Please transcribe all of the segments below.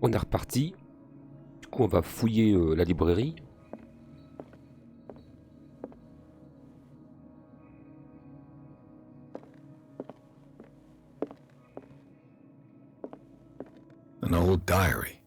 On est reparti. Du coup, on va fouiller la librairie. An old diary.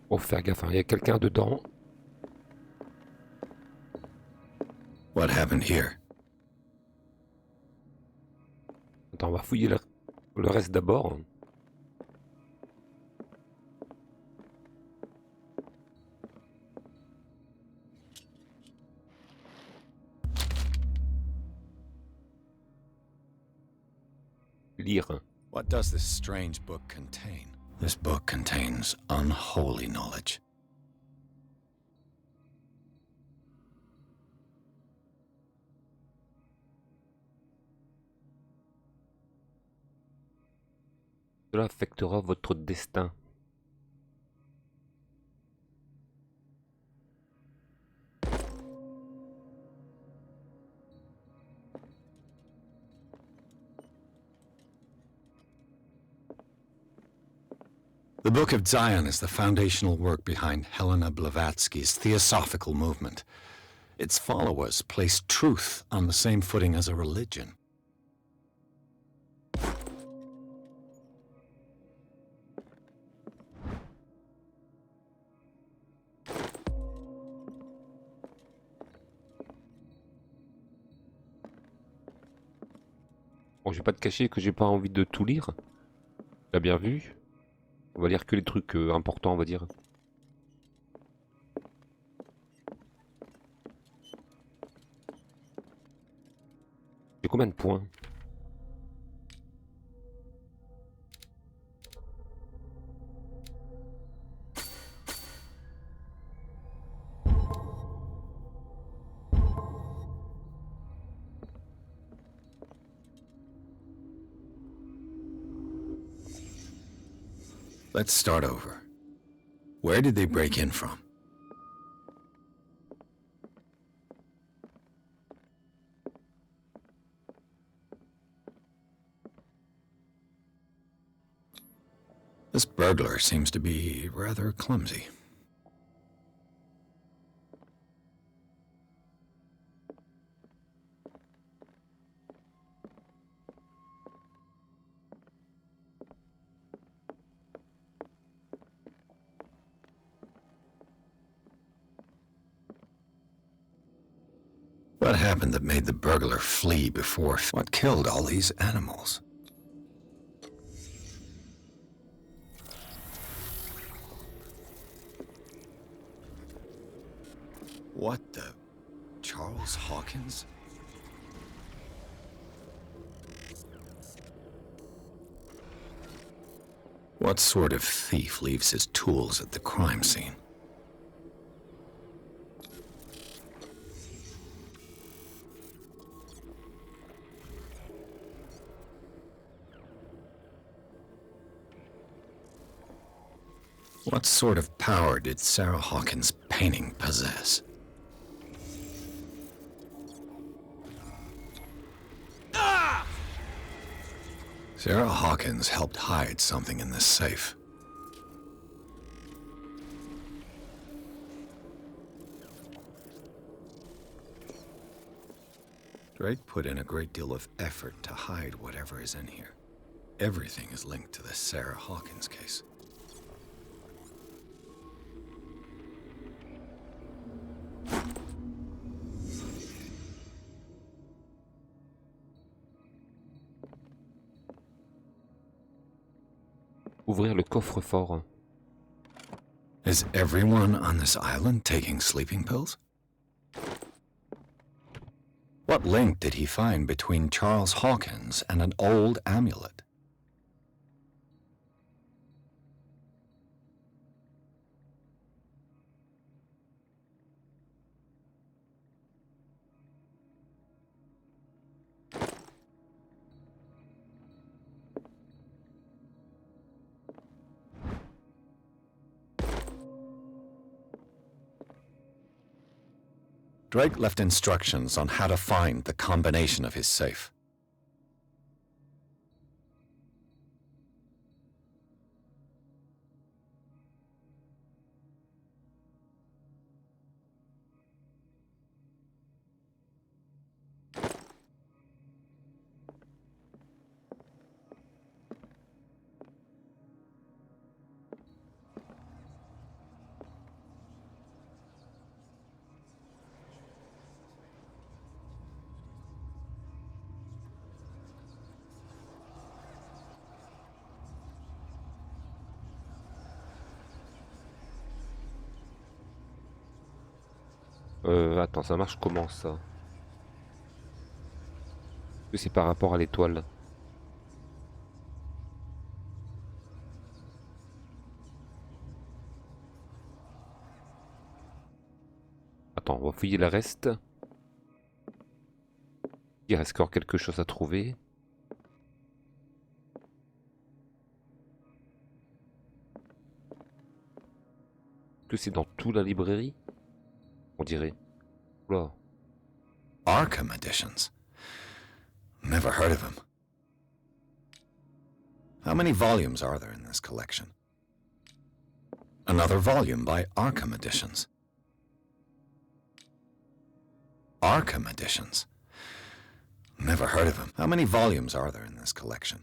Faut faire gaffe, hein. Il y a quelqu'un dedans. What happened here? Attends, on va fouiller le reste d'abord. Lire. What does this strange book contain? This book contains unholy knowledge. Cela affectera votre destin. The Book of Zion is the foundational work behind Helena Blavatsky's theosophical movement. Its followers place truth on the same footing as a religion. Bon, je vais pas te cacher que j'ai pas envie de tout lire. T'as bien vu. On va lire que les trucs importants, on va dire. J'ai combien de points? Let's start over. Where did they break in from? This burglar seems to be rather clumsy. What happened that made the burglar flee before? What killed all these animals? What the? Charles Hawkins? What sort of thief leaves his tools at the crime scene? What sort of power did Sarah Hawkins' painting possess? Sarah Hawkins helped hide something in this safe. Drake put in a great deal of effort to hide whatever is in here. Everything is linked to the Sarah Hawkins case. Ouvrir le coffre-fort. Is everyone on this island taking sleeping pills? What link did he find between Charles Hawkins and an old amulet? Drake left instructions on how to find the combination of his safe. Attends, ça marche comment ça? Est-ce que c'est par rapport à l'étoile? Attends, on va fouiller le reste. Il reste encore quelque chose à trouver. Est-ce que c'est dans toute la librairie? On dirait. Oula. Arkham editions. Never heard of him. How many volumes are there in this collection? Another volume by Arkham Editions. Arkham Editions. Never heard of him. How many volumes are there in this collection?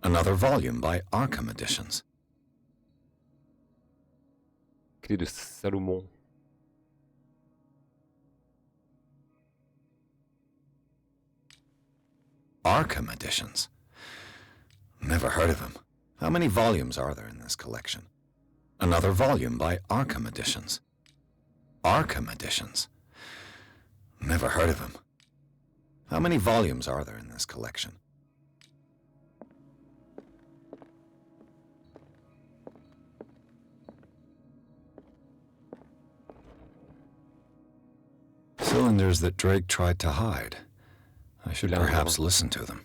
Another volume by Arkham Editions. Clé de Salomon. Arkham Editions. Never heard of him. How many volumes are there in this collection? Another volume by Arkham Editions. Arkham Editions. Never heard of him. How many volumes are there in this collection? Cylinders that Drake tried to hide. I should perhaps listen to them.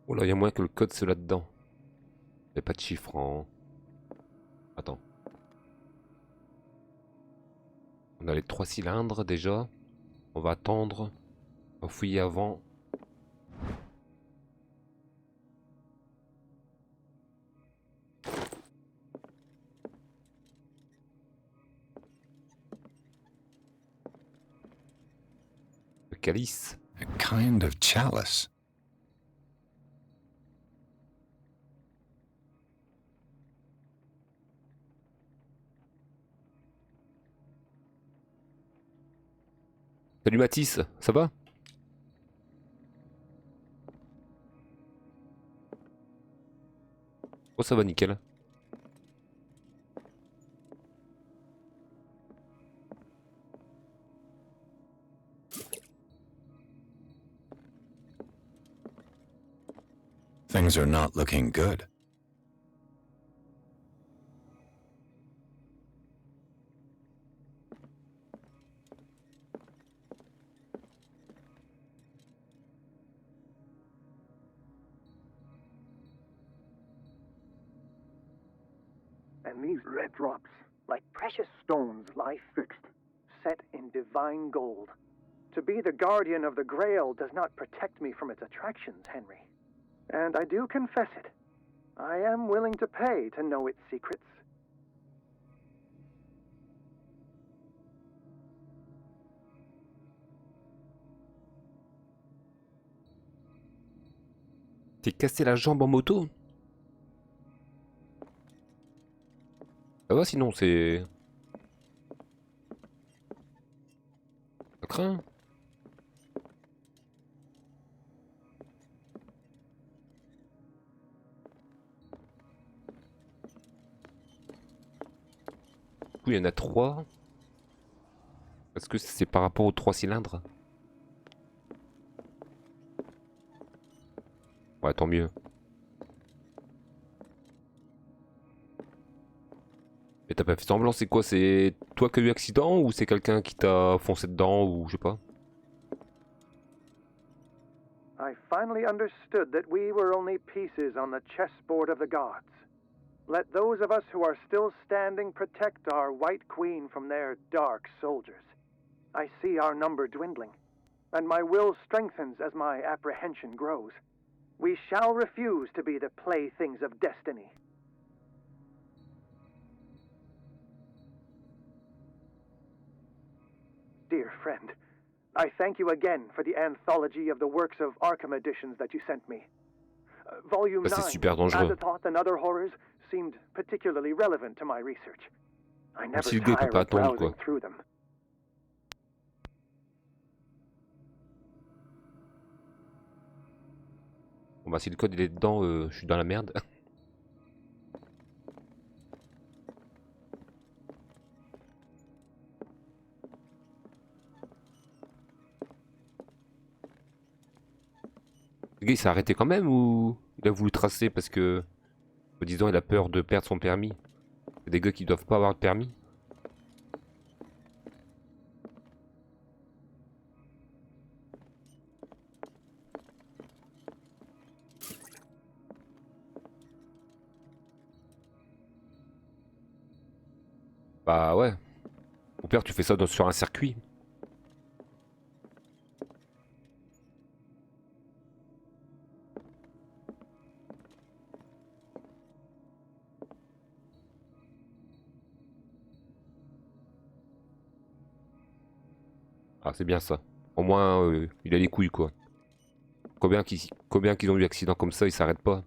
Oh là, il y a moins que le code c'est là-dedans. Il n'y a pas de chiffre en... Attends. On a les 3 cylindres déjà. On va attendre. On va fouiller avant. Le calice. A kind of chalice. Salut Mathis, ça va? Oh ça va nickel. Things are not looking good. And these red drops, like precious stones, lie fixed, set in divine gold. To be the guardian of the Grail does not protect me from its attractions, Henry. And I do confess it. I am willing to pay to know its secrets. T'es cassé la jambe en moto? Ça va sinon c'est... Ça craint? coup, il y en a 3. Est-ce que c'est par rapport aux 3 cylindres? Ouais, tant mieux. Mais t'as pas fait semblant, c'est quoi? C'est toi qui as eu accident ou c'est quelqu'un qui t'a foncé dedans ou je sais pas? I finally understood that we were only pieces on the chessboard of the gods. Let those of us who are still standing protect our White Queen from their dark soldiers. I see our number dwindling, and my will strengthens as my apprehension grows. We shall refuse to be the playthings of destiny. Dear friend, I thank you again for the anthology of the works of Arkham editions that you sent me. Volume Bah, c'est 9, super dangereux. Azathoth and Other Horrors, seemed particularly relevant to my research. I never Si le gars il peut tire pas of attendre browsing quoi. through them. Bon bah si le code il est dedans, je suis dans la merde. Le gars il s'est arrêté quand même ou il a voulu tracer parce que, disons, il a peur de perdre son permis. C'est des gars qui doivent pas avoir de permis. Bah ouais. Au pire tu fais ça sur un circuit. Ah c'est bien ça. Au moins il a les couilles quoi. Combien qu'ils ont eu d'accidents comme ça, ils s'arrêtent pas.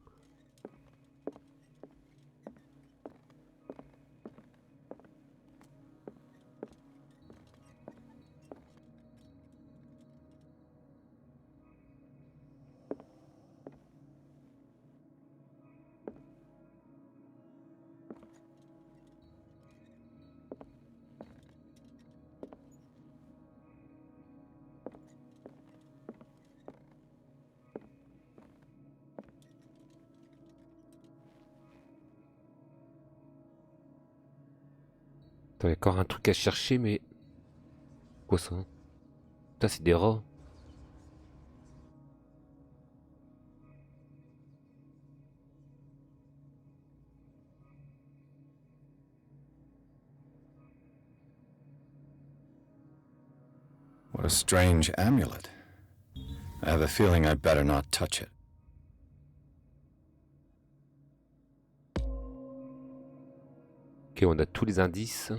T'as encore un truc à chercher mais... Quoi ça? Putain c'est des rats. What a strange amulet. I have a feeling I'd better not touch it. Ok, on a tous les indices.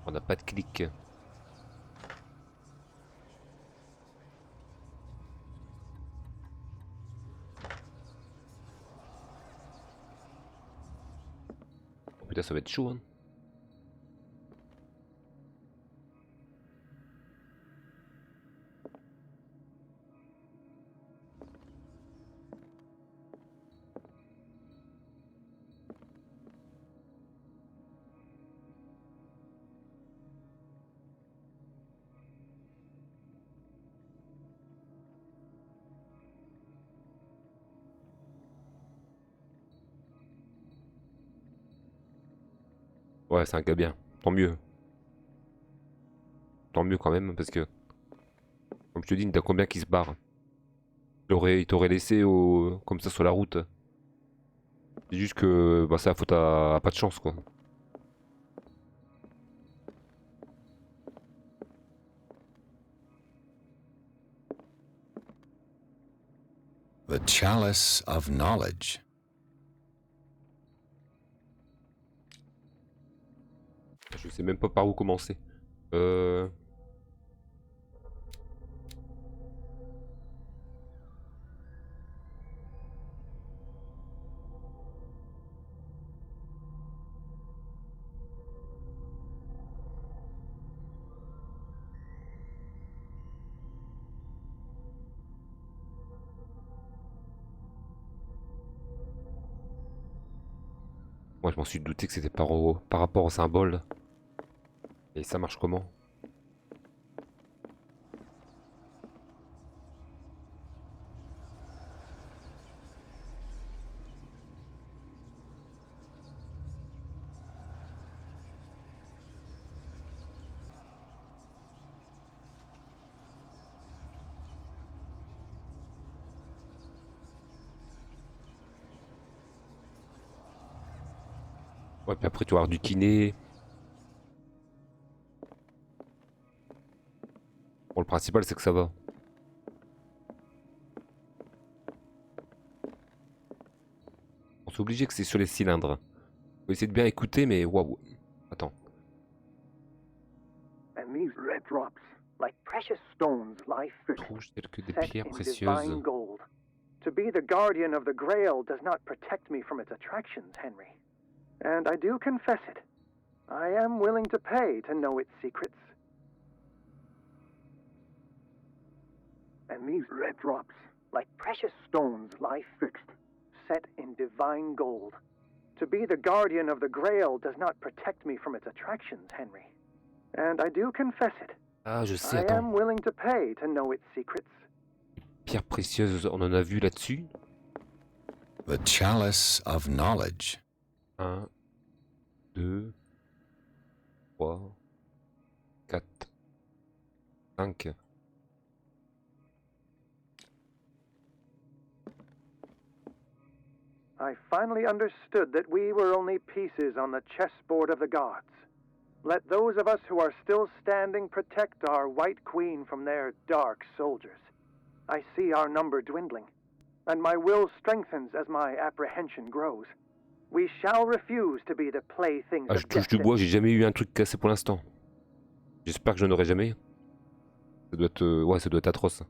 On n'a pas de clic. Oh putain, ça va être chaud, hein. Ouais, c'est un gars bien. Tant mieux. Tant mieux quand même, parce que... Comme je te dis, t'as combien qui se barrent? Il t'aurait laissé comme ça sur la route. C'est juste que bah, c'est la faute à pas de chance, quoi. The Chalice of Knowledge. Je sais même pas par où commencer. Euh... Moi je m'en suis douté que c'était par rapport au symbole. Et ça marche comment? Ouais, puis après tu vas avoir du kiné. Bon, le principal c'est que ça va. On s'est obligé que c'est sur les cylindres. Faut essayer de bien écouter, mais waouh. Attends. And these red drops, like precious stones, lie fixed, Rouge telles que des set pierres in précieuses. divine gold. To be the guardian of the Grail does not protect me from its attractions, Henry. And I do confess it. I am willing to pay to know its secrets. And these red drops, like precious stones, lie fixed, set in divine gold. To be the guardian of the Grail does not protect me from its attractions, Henry. And I do confess it. Ah, je sais, I attends. am willing to pay to know its secrets. Pierres précieuses, on en a vu là-dessus. The Chalice of Knowledge. 1, 2, 3, 4, 5. I finally understood that we were only pieces on the chessboard of the gods. Let those of us who are still standing protect our White Queen from their dark soldiers. I see our number dwindling, and my will strengthens as my apprehension grows. We shall refuse to be the playthings Ah, of je touche du destiny. bois, j'ai jamais eu un truc cassé pour l'instant. J'espère que je n'aurai jamais. Ça doit être, ouais, ça doit être atroce.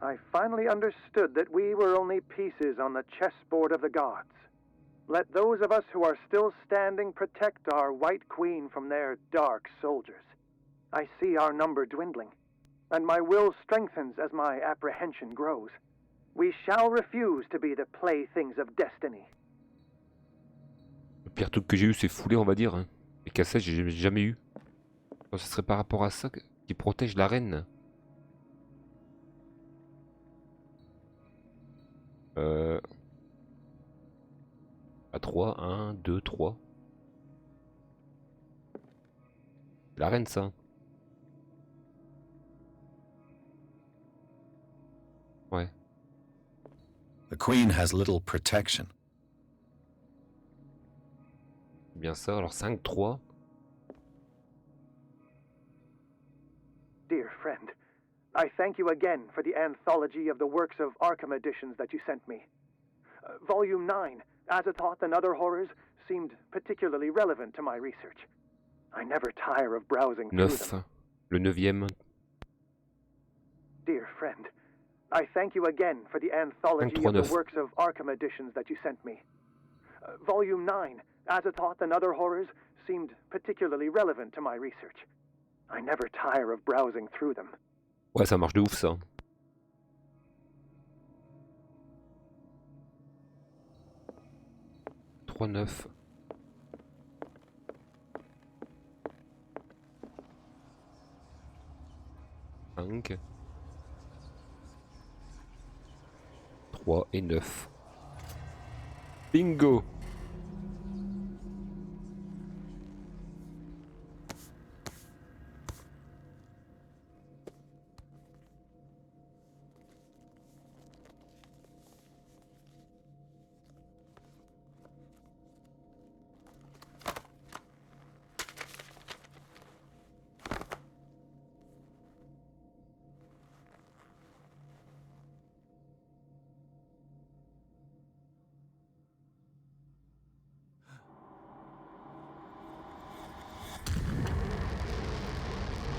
I finally understood that we were only pieces on the chessboard of the gods. Let those of us who are still standing protect our White Queen from their dark soldiers. I see our number dwindling, and my will strengthens as my apprehension grows. We shall refuse to be the playthings of destiny. Le pire truc que j'ai eu, c'est foulé, on va dire. Hein. Les cassettes, j'ai jamais eu. Donc, ce serait par rapport à ça qui protège la reine. À 3, 1, 2, 3. La reine, ça. Ouais. The Queen has little protection. C'est bien ça. Alors 5, 3. Dear friend, I thank you again for the anthology of the works of Arkham editions that you sent me. Volume 9, Azathoth and Other Horrors, seemed particularly relevant to my research. I never tire of browsing through 9. them. Le 9e. Dear friend, I thank you again for the anthology of the 539. works of Arkham editions that you sent me. Volume 9, Azathoth and Other Horrors, seemed particularly relevant to my research. I never tire of browsing through them. Ouais, ça marche de ouf, ça. Trois, 9. Cinq. 3 et 9. Bingo!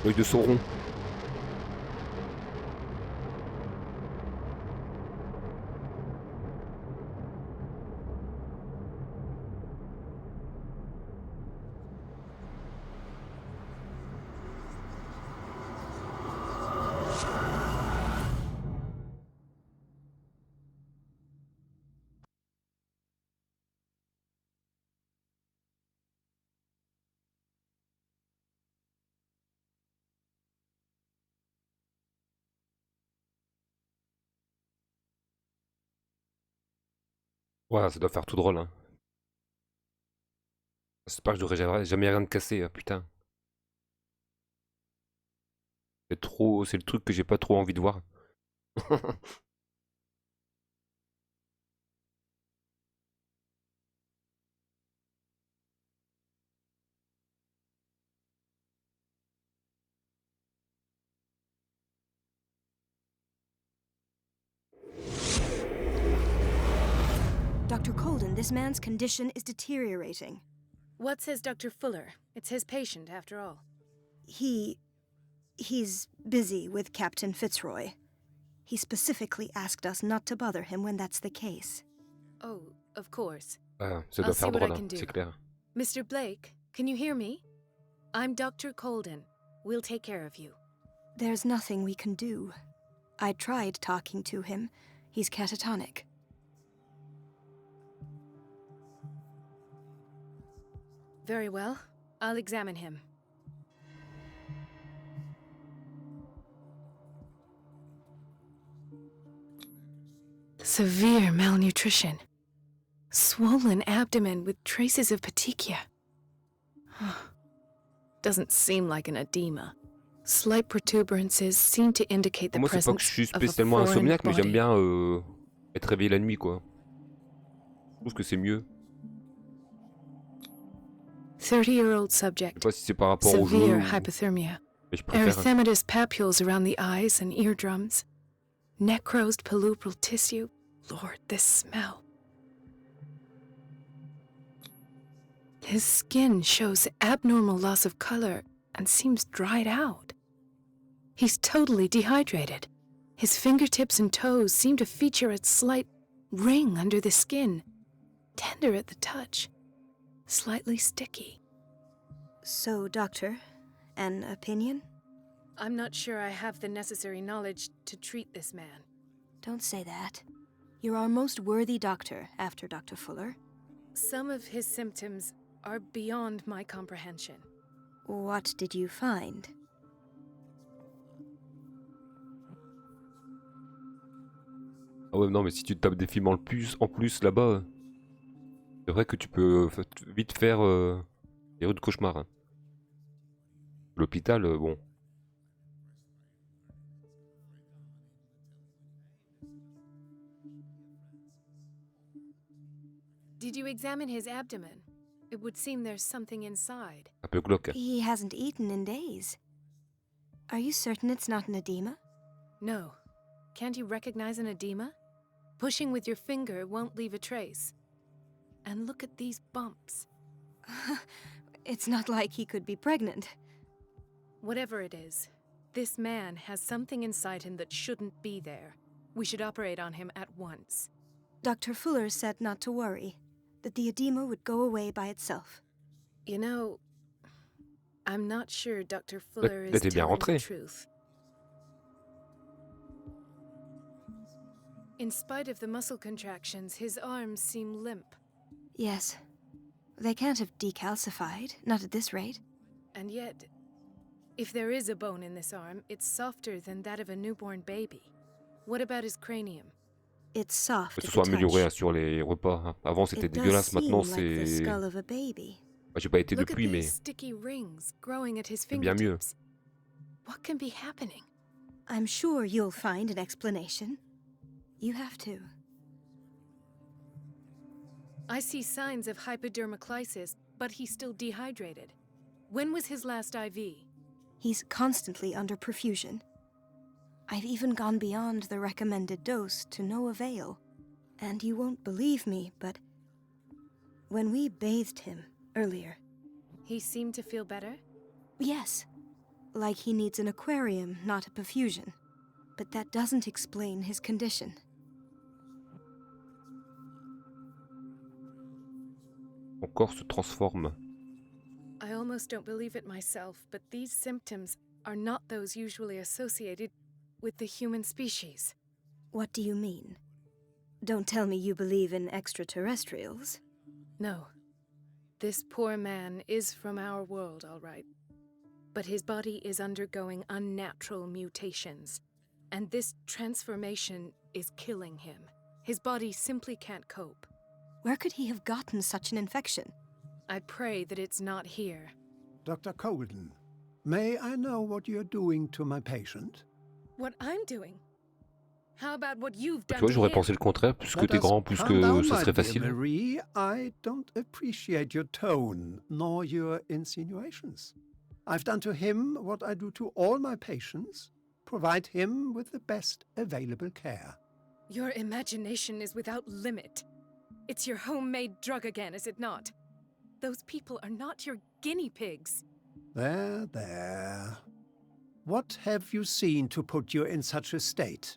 L'œil de Sauron. Ouais, ça doit faire tout drôle, hein. J'espère que j'aurai jamais rien de cassé, putain. C'est le truc que j'ai pas trop envie de voir. Dr. Colden, this man's condition is deteriorating. What says Dr. Fuller? It's his patient, after all. He's busy with Captain Fitzroy. He specifically asked us not to bother him when that's the case. Oh, of course. Ça I'll doit see faire what I drôle, can hein, do. c'est clair. Mr. Blake, can you hear me? I'm Dr. Colden. We'll take care of you. There's nothing we can do. I tried talking to him. He's catatonic. Very well. I'll examine him. Severe malnutrition. Swollen abdomen with traces of petechia. Doesn't seem like an edema. Slight protuberances seem to indicate the Moi, c'est pas que je presence suis of a spécialement foreign insomniaque, mais j'aime body. bien être réveillé la nuit, quoi. Je trouve que c'est mieux. 30-year-old Je sais subject. pas si c'est par rapport au jeu, Severe mais hypothermia. je préfère. Erythematous papules around the eyes and eardrums. Necrosed palpebral tissue. Lord, this smell. His skin shows abnormal loss of color and seems dried out. He's totally dehydrated. His fingertips and toes seem to feature a slight ring under the skin. Tender at the touch. Slightly sticky. So, Doctor, an opinion? I'm not sure I have the necessary knowledge to treat this man. Don't say that. You're our most worthy doctor after Dr. Fuller. Some of his symptoms are beyond my comprehension. What did you find? Ah ouais, non, mais si tu te tapes des films en plus là-bas, c'est vrai que tu peux vite faire des rudes cauchemars, hein. L'hôpital, bon. Did you examine his abdomen? It would seem there's something inside. Un peu glauque. He hasn't eaten in days. Are you certain it's not an edema? No. Can't you recognize an edema? Pushing with your finger won't leave a trace. And look at these bumps. It's not like he could be pregnant. Whatever it is, this man has something inside him that shouldn't be there. We should operate on him at once. Dr. Fuller said not to worry, that the edema would go away by itself. You know, I'm not sure Dr. Fuller Là, is t'es bien telling the rentré. truth. In spite of the muscle contractions, his arms seem limp. Yes. They can't have decalcified, not at this rate. And yet, if there is a bone in this arm, it's softer than that of a newborn baby. What about his cranium? It's soft Que at ce soit the amélioré touch. sur les repas, hein. Avant c'était It does dégueulasse, seem maintenant like the c'est. skull of a baby. Bah, j'ai pas été Look at depuis, mais these sticky rings growing at his c'est bien mieux. fingertips. What can be happening? I'm sure you'll find an explanation. You have to. I see signs of hypodermoclysis, but he's still dehydrated. When was his last IV? He's constantly under perfusion. I've even gone beyond the recommended dose to no avail. And you won't believe me, but when we bathed him earlier, He seemed to feel better? yes, like he needs an aquarium, not a perfusion. But that doesn't explain his condition. Mon corps se transforme. I almost don't believe it myself, but these symptoms are not those usually associated with the human species. What do you mean? Don't tell me you believe in extraterrestrials. No. This poor man is from our world, all right. But his body is undergoing unnatural mutations. And this transformation is killing him. His body simply can't cope. Where could he have gotten such an infection? I pray that it's not here. Dr. Colden, may I know what you're doing to my patient? What I'm doing? How about what you've Tu done vois, to j'aurais him? pensé le contraire, plus que Let t'es us grand, plus calm que down, ça my serait dear facile. Marie, I don't appreciate your tone, nor your insinuations. I've done to him what I do to all my patients, provide him with the best available care. Your imagination is without limit. It's your homemade drug again, is it not? Those people are not your guinea pigs. There, there. What have you seen to put you in such a state?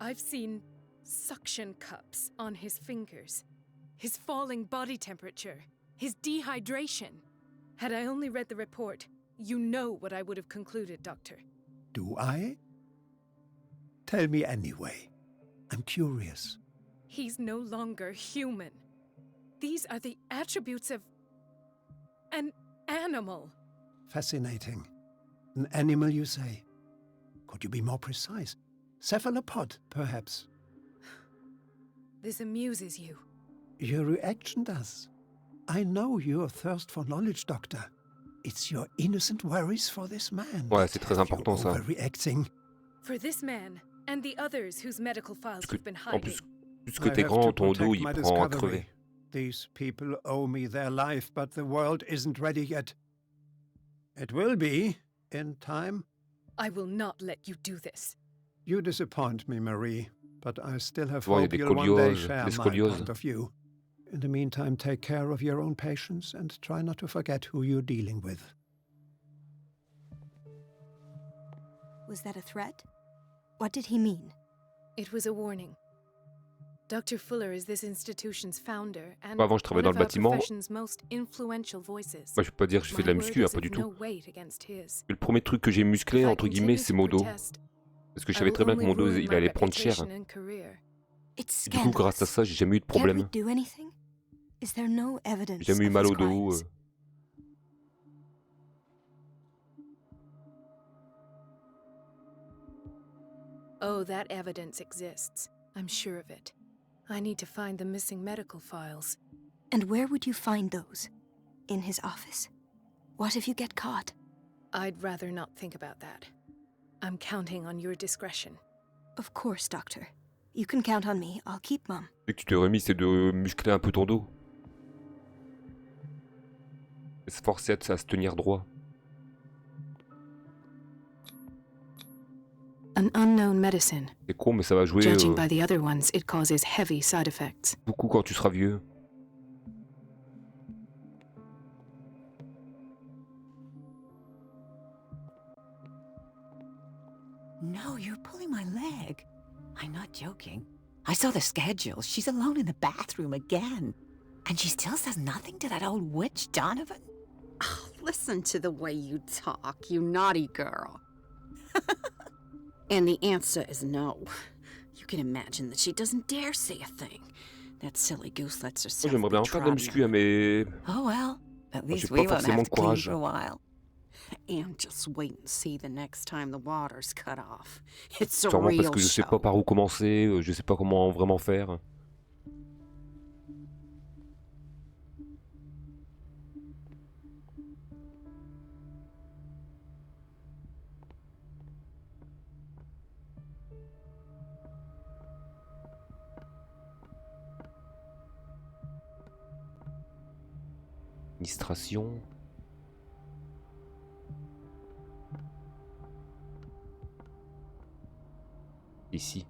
I've seen suction cups on his fingers, his falling body temperature, his dehydration. Had I only read the report, you know what I would have concluded, Doctor. Do I? Tell me anyway. I'm curious. He's no longer human. These are the attributes of an animal. Fascinating. An animal, you say? Could you be more precise? Cephalopod, perhaps? This amuses you. Your reaction does. I know your thirst for knowledge, Doctor. It's your innocent worries for this man. Ouais, that c'est très have you important, ça. overreacting. For this man and the others whose medical files Parce que, you've been en hiding. plus que I t'es have grand, to ton dos protect il my prend à discovery. crever. These people owe me their life, but the world isn't ready yet. It will be, in time. I will not let you do this. You disappoint me, Marie, but I still have Tu vois, il y a hope des you'll one day scolioses, share des my scolioses. point of view. In the meantime, take care of your own patients and try not to forget who you're dealing with. Was that a threat? What did he mean? It was a warning. Dr. Fuller is this institution's founder and Avant, je travaillais dans one le of our bâtiment. profession's most influential voices. Moi, je peux pas dire que je fais de la My muscu, word hein, is pas of du no tout. weight against his. Et le premier truc que j'ai musclé, If I entre guillemets, continue c'est to mon dos. protest, Parce que je I savais will très bien que only mon dos, ruin il my allait prendre cher. reputation and career. It's Du coup, grâce à scandalous. ça, j'ai jamais eu de Can't we problème. do anything? Is there no evidence J'ai jamais eu of mal his au dos. crimes? Oh, that evidence exists. I'm sure of it. I need to find the missing medical files. And where would you find those? In his office? What if you get caught? I'd rather not think about that. I'm counting on your discretion. Of course, Doctor. You can count on me. I'll keep Mum. Ce que tu t'es remis, c'est de muscler un peu ton dos. Et se forcer à se tenir droit. An unknown medicine. C'est con, mais ça va jouer Judging by the other ones, it causes heavy side effects. beaucoup quand tu seras vieux. No, you're pulling my leg. I'm not joking. I saw the schedule. She's alone in the bathroom again. And she still says nothing to that old witch, Donovan? Oh, listen to the way you talk, you naughty girl. And the answer is no. You can imagine that she doesn't dare say a thing. That silly goose lets Moi, herself j'aimerais be bien faire de la trodden muscu, hein, mais Oh well, at j'ai least pas we won't forcément have le to clean courage. for a while. And just wait and see the next time the water's cut off. It's a Sûrement parce real que je sais show. pas par où commencer, je sais pas comment vraiment faire. Administration. Ici.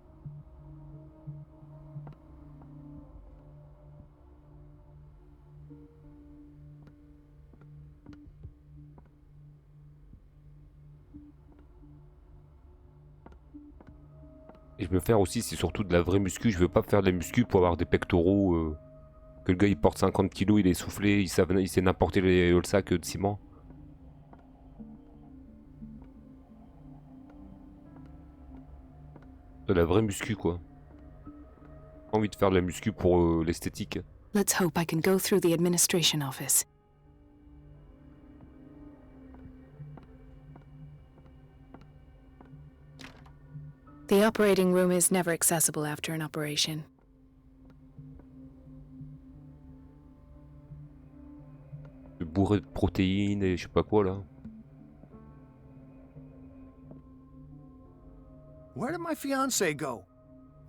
Et je veux faire aussi, c'est surtout de la vraie muscu. Je veux pas faire de la muscu pour avoir des pectoraux. Que le gars il porte 50 kilos, il est essoufflé, il sait n'importe le sac de ciment. De la vraie muscu quoi. Pas envie de faire de la muscu pour l'esthétique. Let's hope I can go through the administration office. The operating room is never accessible after an operation. Bourré de protéines et je sais pas quoi là. Where did my fiancée go?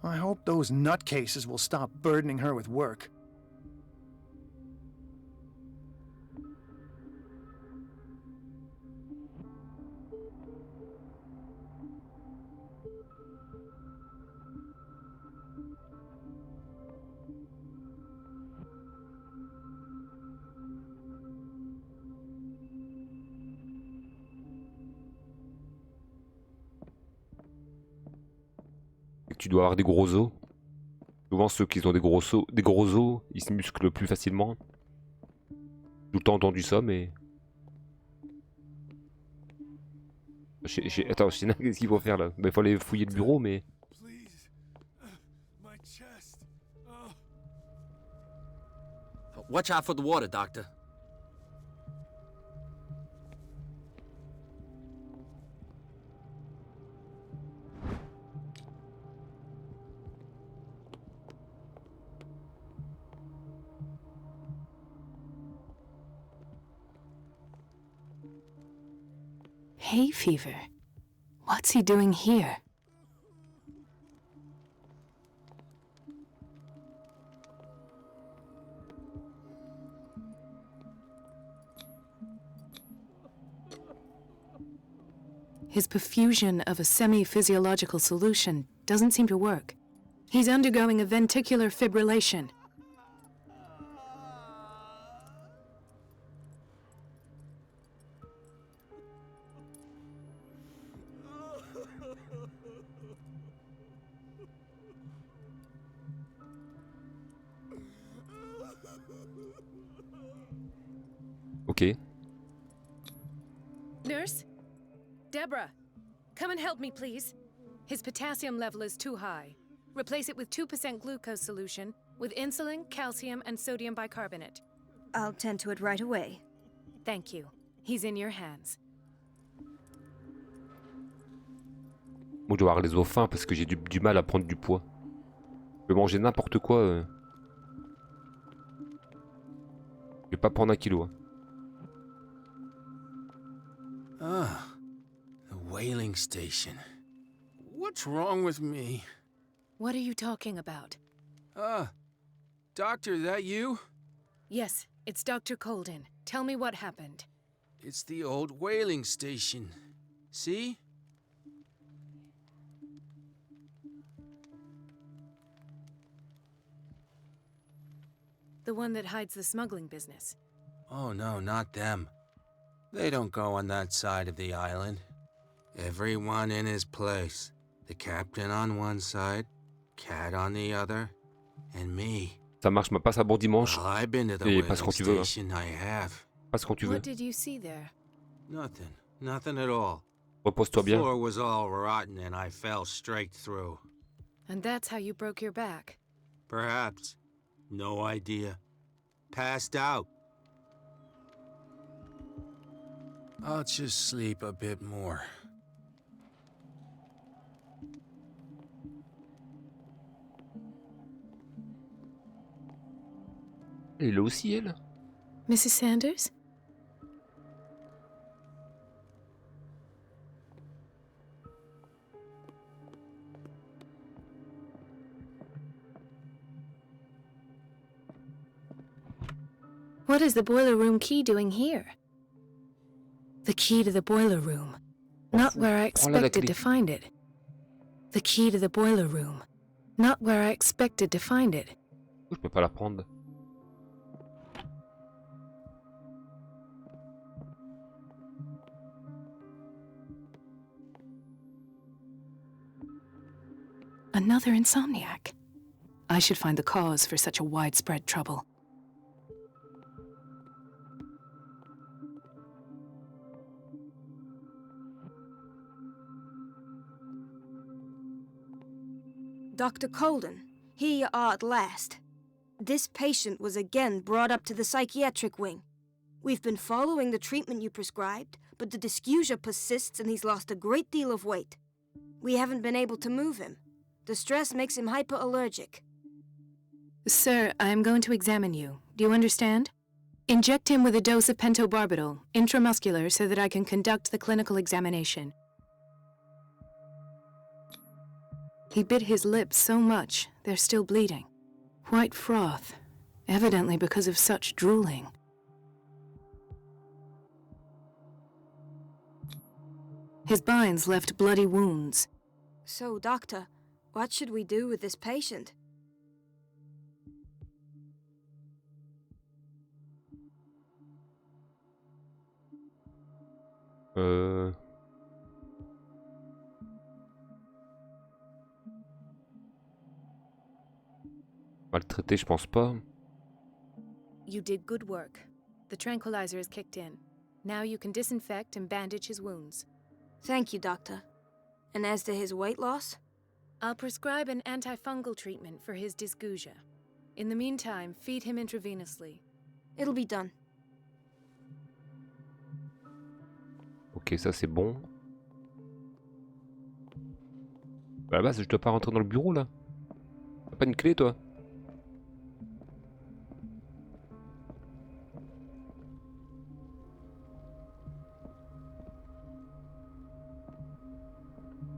I hope those nutcases will stop burdening her with work. Tu dois avoir des gros os. Souvent ceux qui ont des gros os, ils se musclent plus facilement. Tout le temps entendu ça, mais... Attends, Shina, qu'est-ce qu'il faut faire là? Il faut aller fouiller le bureau, mais... Watch out for the water, Doctor. Hay fever? What's he doing here? His perfusion of a semi-physiological solution doesn't seem to work. He's undergoing a ventricular fibrillation. Ok. Nurse? Deborah, come and help me, please. His potassium level is too high. Replace it with 2% glucose solution with insulin, calcium, and sodium bicarbonate. I'll tend to it right away. Thank you. He's in your hands. Moi je dois avoir les os fins parce que j'ai du mal à prendre du poids. Je peux manger n'importe quoi. Je vais pas prendre 1 kilo. Hein. Ah, the whaling station. What's wrong with me? What are you talking about? Doctor, that you? Yes, it's Dr. Colden. Tell me what happened. It's the old whaling station. See? The one that hides the smuggling business. Oh no, not them. They don't go on that side of the island. Everyone in his place. The captain on one side, Cat on the other, and me. Ça marche, passe à bon dimanche. Well, I've been to the Et passe whaling quand tu veux. Hein. station, I have. Passe quand tu veux. What did you see there? Nothing at all. Repose-toi The bien. floor was all rotten and I fell straight through. And that's how you broke your back. Perhaps. No idea. Passed out. I'll just sleep a bit more. Elle est là aussi, elle. Mrs. Sanders? What is the boiler room key doing here? The key to the boiler room. Not where I expected to find it. The key to the boiler room. Not where I expected to find it. Je peux pas la prendre. Another insomniac. I should find the cause for such a widespread trouble. Dr. Colden, here you are at last. This patient was again brought up to the psychiatric wing. We've been following the treatment you prescribed, but the dysgeusia persists and he's lost a great deal of weight. We haven't been able to move him. The stress makes him hyperallergic. Sir, I am going to examine you. Do you understand? Inject him with a dose of pentobarbital, intramuscular, so that I can conduct the clinical examination. He bit his lips so much, they're still bleeding. White froth, evidently because of such drooling. His binds left bloody wounds. So, Doctor, what should we do with this patient? Maltraité, je pense pas. You did good work. The tranquilizer is kicked in. Now you can disinfect and bandage his wounds. Thank you, Doctor. And as to his weight loss? I'll prescribe an antifungal treatment for his dysgeusia. In the meantime, feed him intravenously. It'll be done. Ok, ça c'est bon. À la base, je dois pas rentrer dans le bureau là. T'as pas une clé toi?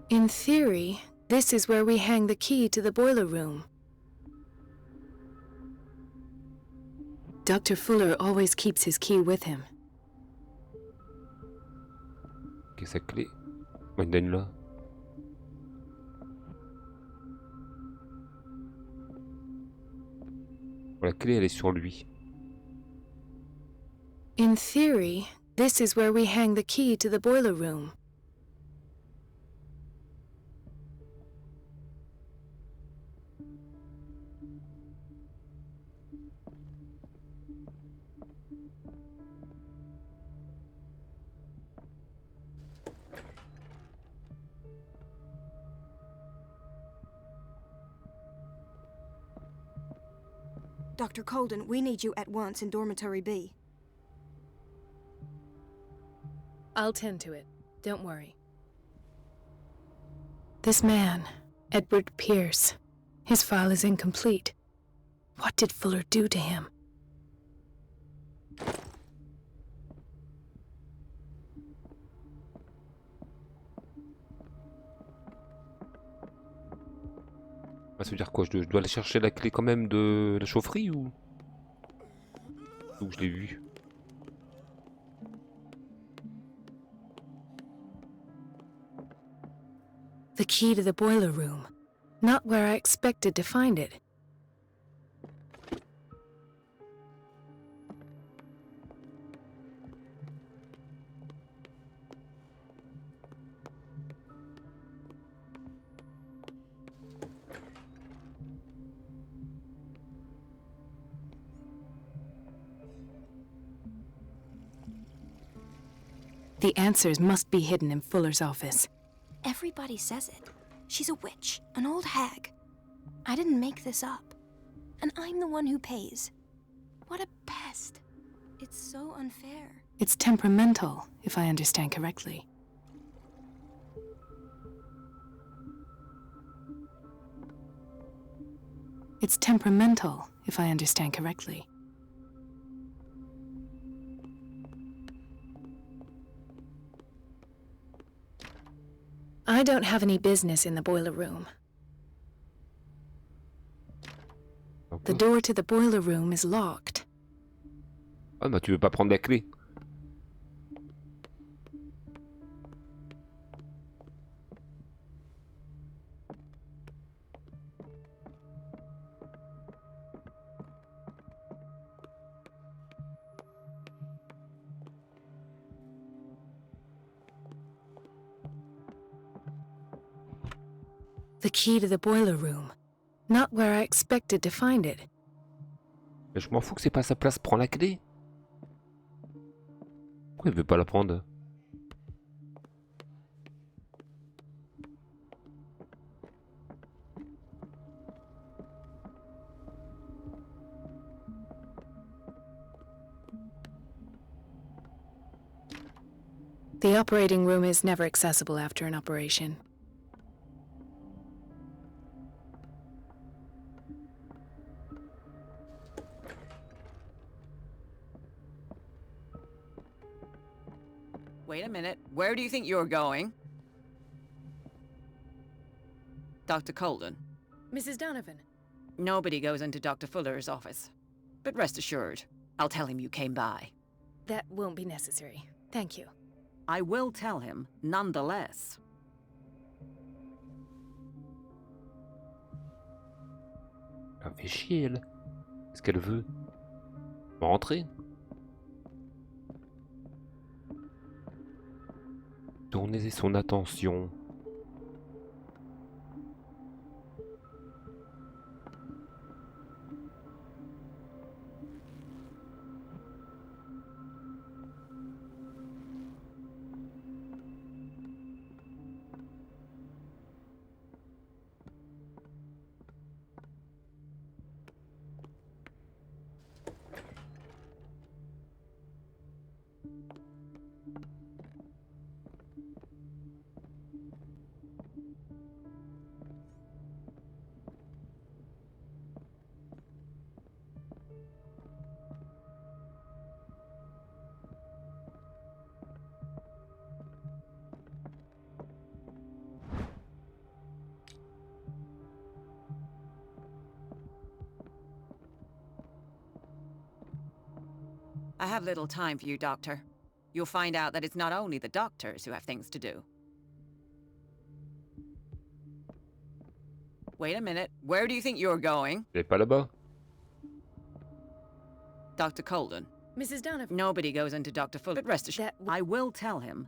In theory, this is where we hang the key to the boiler room. Dr. Fuller always keeps his key with him. Ok, sa clé. Moi, il donne là. Bon, la clé, elle est sur lui. In theory, this is where we hang the key to the boiler room. Dr. Colden, we need you at once in Dormitory B. I'll tend to it. Don't worry. This man, Edward Pierce, his file is incomplete. What did Fuller do to him? Ça veut dire quoi? Je dois aller chercher la clé quand même de la chaufferie ou je l'ai vu? The key to the boiler room. Not where I expected to find it. The answers must be hidden in Fuller's office. Everybody says it. She's a witch, an old hag. I didn't make this up. And I'm the one who pays. What a pest. It's so unfair. It's temperamental, if I understand correctly. It's temperamental, if I understand correctly. I don't have any business in the boiler room. The door to the boiler room is locked. Ah bah tu veux pas prendre la clé? The key to the boiler room. Not where I expected to find it. Mais je m'en fous que c'est pas à sa place, prends la clé. Pourquoi il veut pas la prendre? The operating room is never accessible after an operation. Wait a minute. Where do you think you're going? Dr. Colden. Mrs. Donovan. Nobody goes into Dr. Fuller's office. But rest assured, I'll tell him you came by. That won't be necessary. Thank you. I will tell him, nonetheless. Elle fait chier, elle. Qu'est-ce qu'elle veut? Rentrer? Tournez son attention. I have little time for you, Doctor. You'll find out that it's not only the doctors who have things to do. Wait a minute. Where do you think you're going? Elle est pas là-bas? Dr. Colden. Mrs. Donovan. Nobody goes into Dr. Fuller. But rest assured, I will tell him.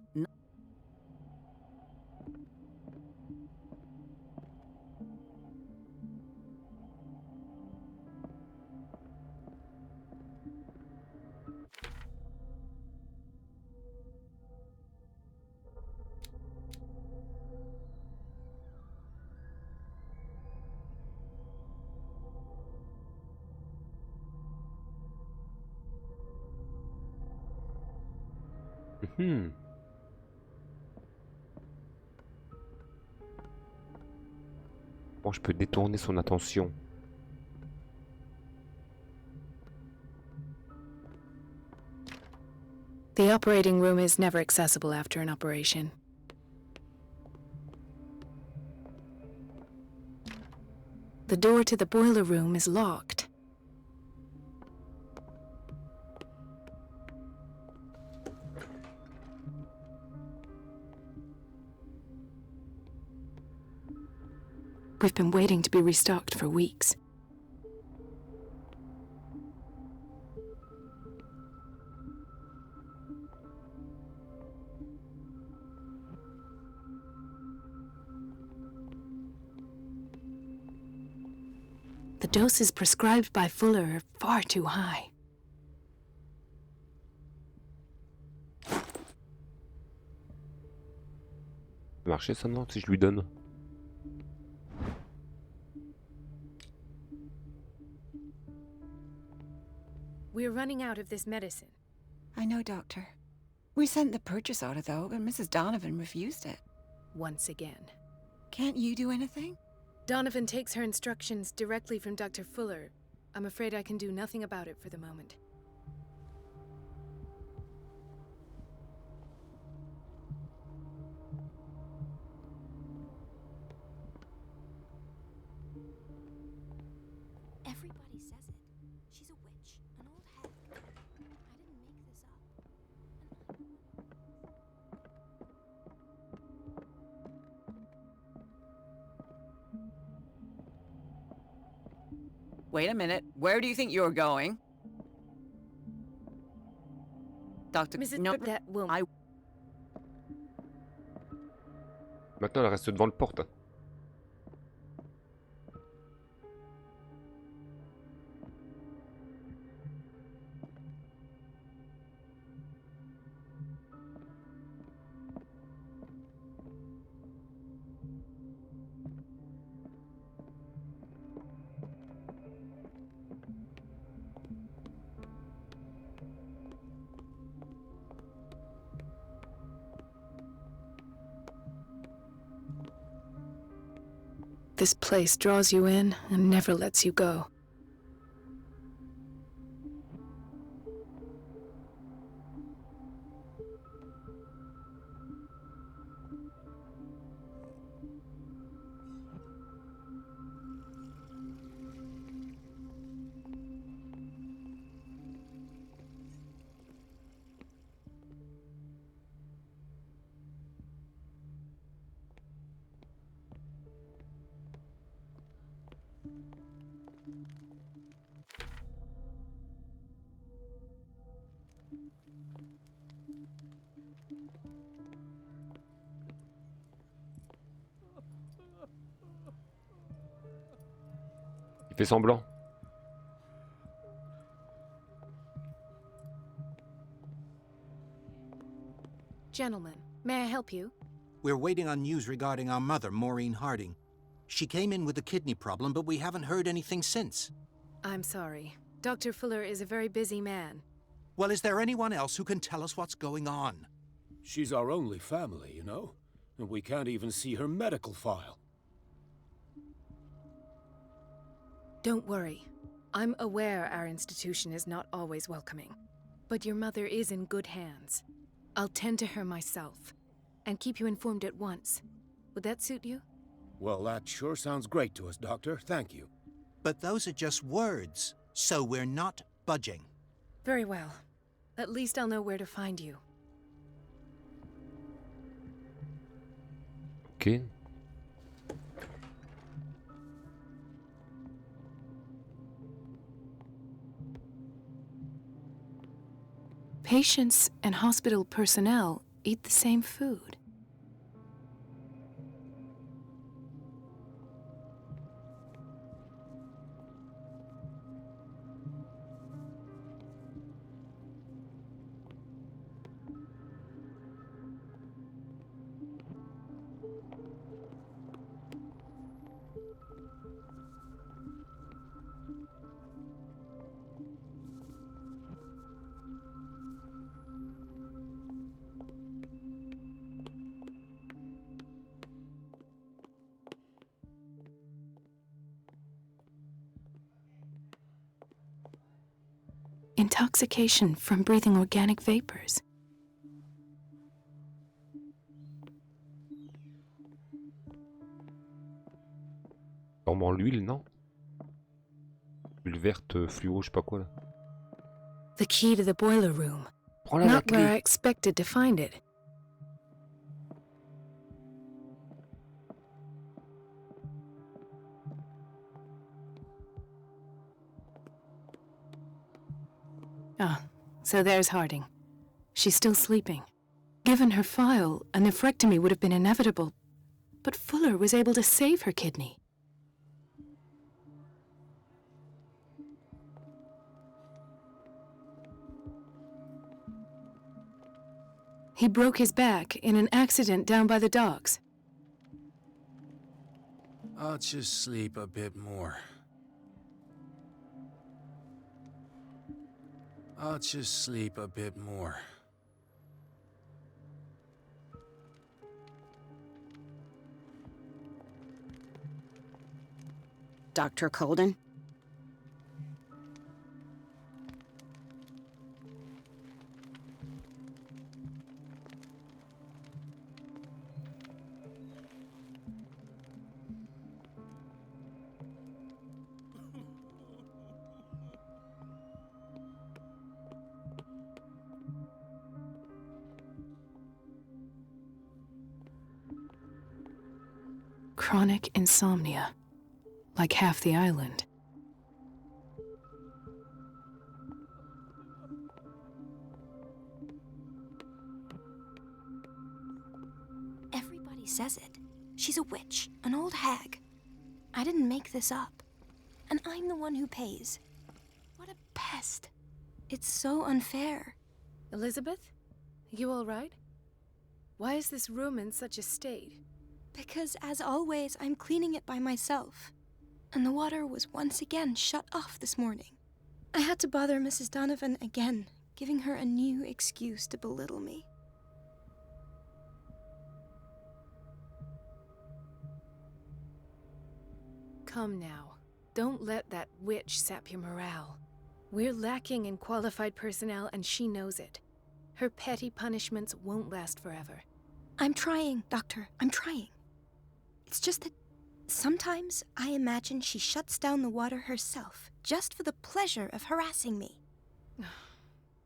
Bon, je peux détourner son attention. The operating room is never accessible after an operation. The door to the boiler room is locked. We've been waiting to be restocked for weeks. The doses prescribed by Fuller are far too high. Ça va marcher ça, non, si je lui donne? We're running out of this medicine. I know, Doctor. We sent the purchase order, though, but Mrs. Donovan refused it. Once again. Can't you do anything? Donovan takes her instructions directly from Dr. Fuller. I'm afraid I can do nothing about it for the moment. Everybody says it. She's a witch, an old hag. I didn't make this up. Wait a minute. Where do you think you're going? Doctor... Mrs. No, that will... Maintenant, elle reste devant le porte. This place draws you in and never lets you go. Il fait semblant. Gentlemen, may I help you? We're waiting on news regarding our mother, Maureen Harding. She came in with a kidney problem, but we haven't heard anything since. I'm sorry. Dr. Fuller is a very busy man. Well, is there anyone else who can tell us what's going on? She's our only family, you know? And we can't even see her medical file. Don't worry. I'm aware our institution is not always welcoming. But your mother is in good hands. I'll tend to her myself, and keep you informed at once. Would that suit you? Well, that sure sounds great to us, Doctor. Thank you. But those are just words, so we're not budging. Very well. At least I'll know where to find you. Ok. Patients and hospital personnel eat the same food. Intoxication from breathing organic vapors. Sûrement l'huile, non? Huile verte, fluo, je sais pas quoi là. The key to the boiler room. Prends-la la Not where I clé. expected to find it. Ah, so there's Harding. She's still sleeping. Given her file, a nephrectomy would have been inevitable. But Fuller was able to save her kidney. He broke his back in an accident down by the docks. I'll just sleep a bit more. I'll just sleep a bit more. Dr. Colden? Chronic insomnia, like half the island. Everybody says it. She's a witch, an old hag. I didn't make this up. And I'm the one who pays. What a pest. It's so unfair. Elizabeth? You all right? Why is this room in such a state? Because, as always, I'm cleaning it by myself. And the water was once again shut off this morning. I had to bother Mrs. Donovan again, giving her a new excuse to belittle me. Come now. Don't let that witch sap your morale. We're lacking in qualified personnel, and she knows it. Her petty punishments won't last forever. I'm trying, Doctor. I'm trying. It's just that sometimes I imagine she shuts down the water herself, just for the pleasure of harassing me.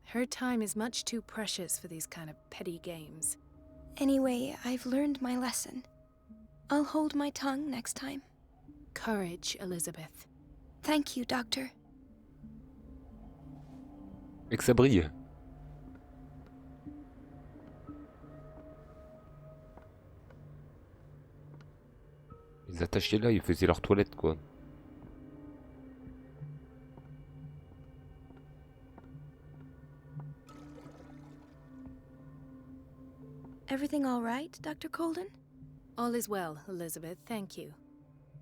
Her time is much too precious for these kind of petty games. Anyway, I've learned my lesson. I'll hold my tongue next time. Courage, Elizabeth. Thank you, Doctor. Et que ça brille. Les attachés là, ils faisaient leur toilette quoi. right, Dr. Colden? All is well, Elizabeth, thank you.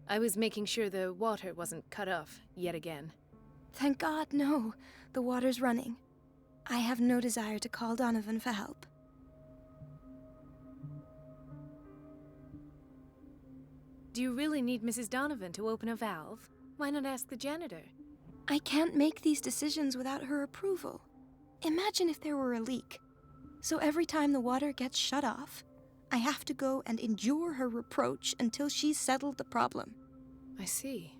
I was making sure the water wasn't cut off yet again. Thank God, no. The water's running. I have no desire to call Donovan for help. Do you really need Mrs. Donovan to open a valve? Why not ask the janitor? I can't make these decisions without her approval. Imagine if there were a leak. So every time the water gets shut off, I have to go and endure her reproach until she's settled the problem. I see.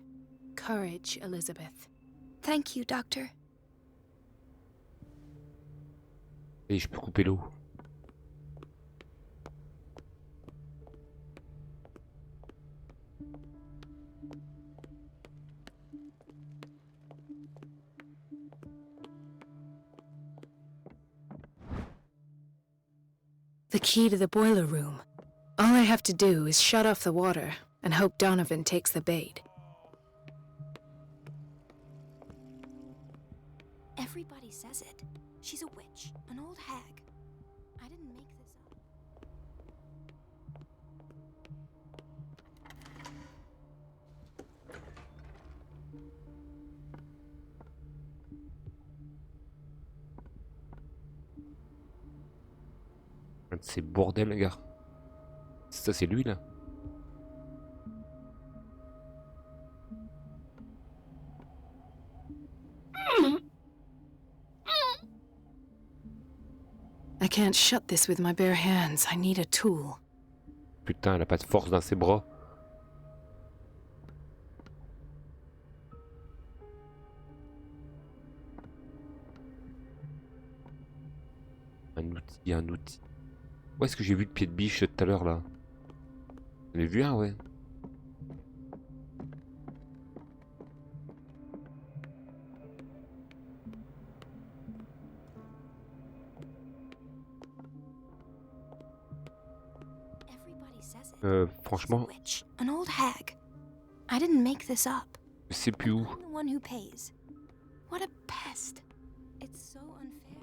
Courage, Elizabeth. Thank you, Doctor. Et je peux couper l'eau. The key to the boiler room. All I have to do is shut off the water and hope Donovan takes the bait. Everybody says it. She's a witch, an old hag. I didn't make this up. C'est bordel, les gars. Ça, c'est lui, là. I can't shut this with my bare hands. I need a tool. Putain, elle a pas de force dans ses bras. Un outil. Où est-ce que j'ai vu le pied de biche tout à l'heure, là? J'en ai vu un, ouais. Franchement, An old hag. I didn't make this up. je sais plus où. I'm the one who pays. What a pest. It's so unfair.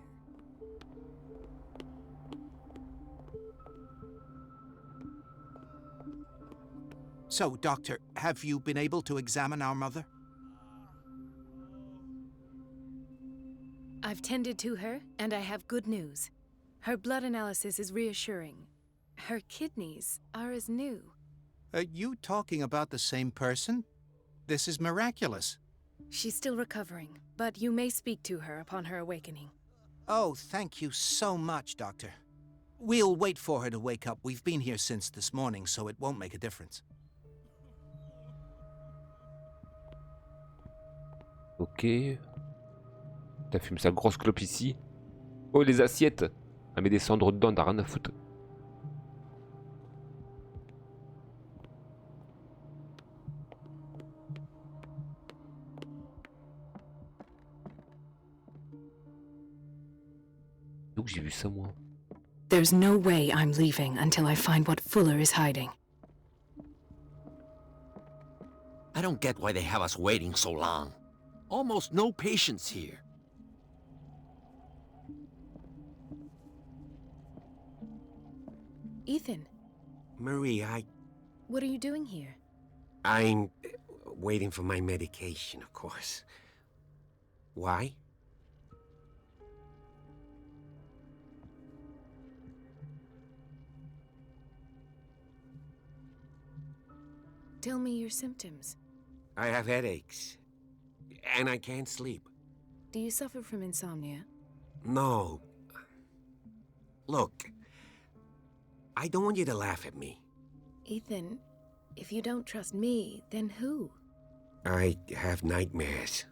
So, Doctor, have you been able to examine our mother? I've tended to her, and I have good news. Her blood analysis is reassuring. Her kidneys are as new. Are you talking about the same person? This is miraculous. She's still recovering, but you may speak to her upon her awakening. Oh, thank you so much, Doctor. We'll wait for her to wake up. We've been here since this morning, so it won't make a difference. Ok. T'as fumé sa grosse clope ici. Oh, les assiettes. Elle met des cendres dedans, t'as rien à foutre. Donc j'ai vu ça, moi. There's no way I'm leaving until I find what Fuller is hiding. I don't get why they have us waiting so long. Almost no patience here. Ethan, Marie, what are you doing here? I'm waiting for my medication, of course. Why? Tell me your symptoms. I have headaches. And I can't sleep. Do you suffer from insomnia? No. Look, I don't want you to laugh at me. Ethan, if you don't trust me, then who? I have nightmares.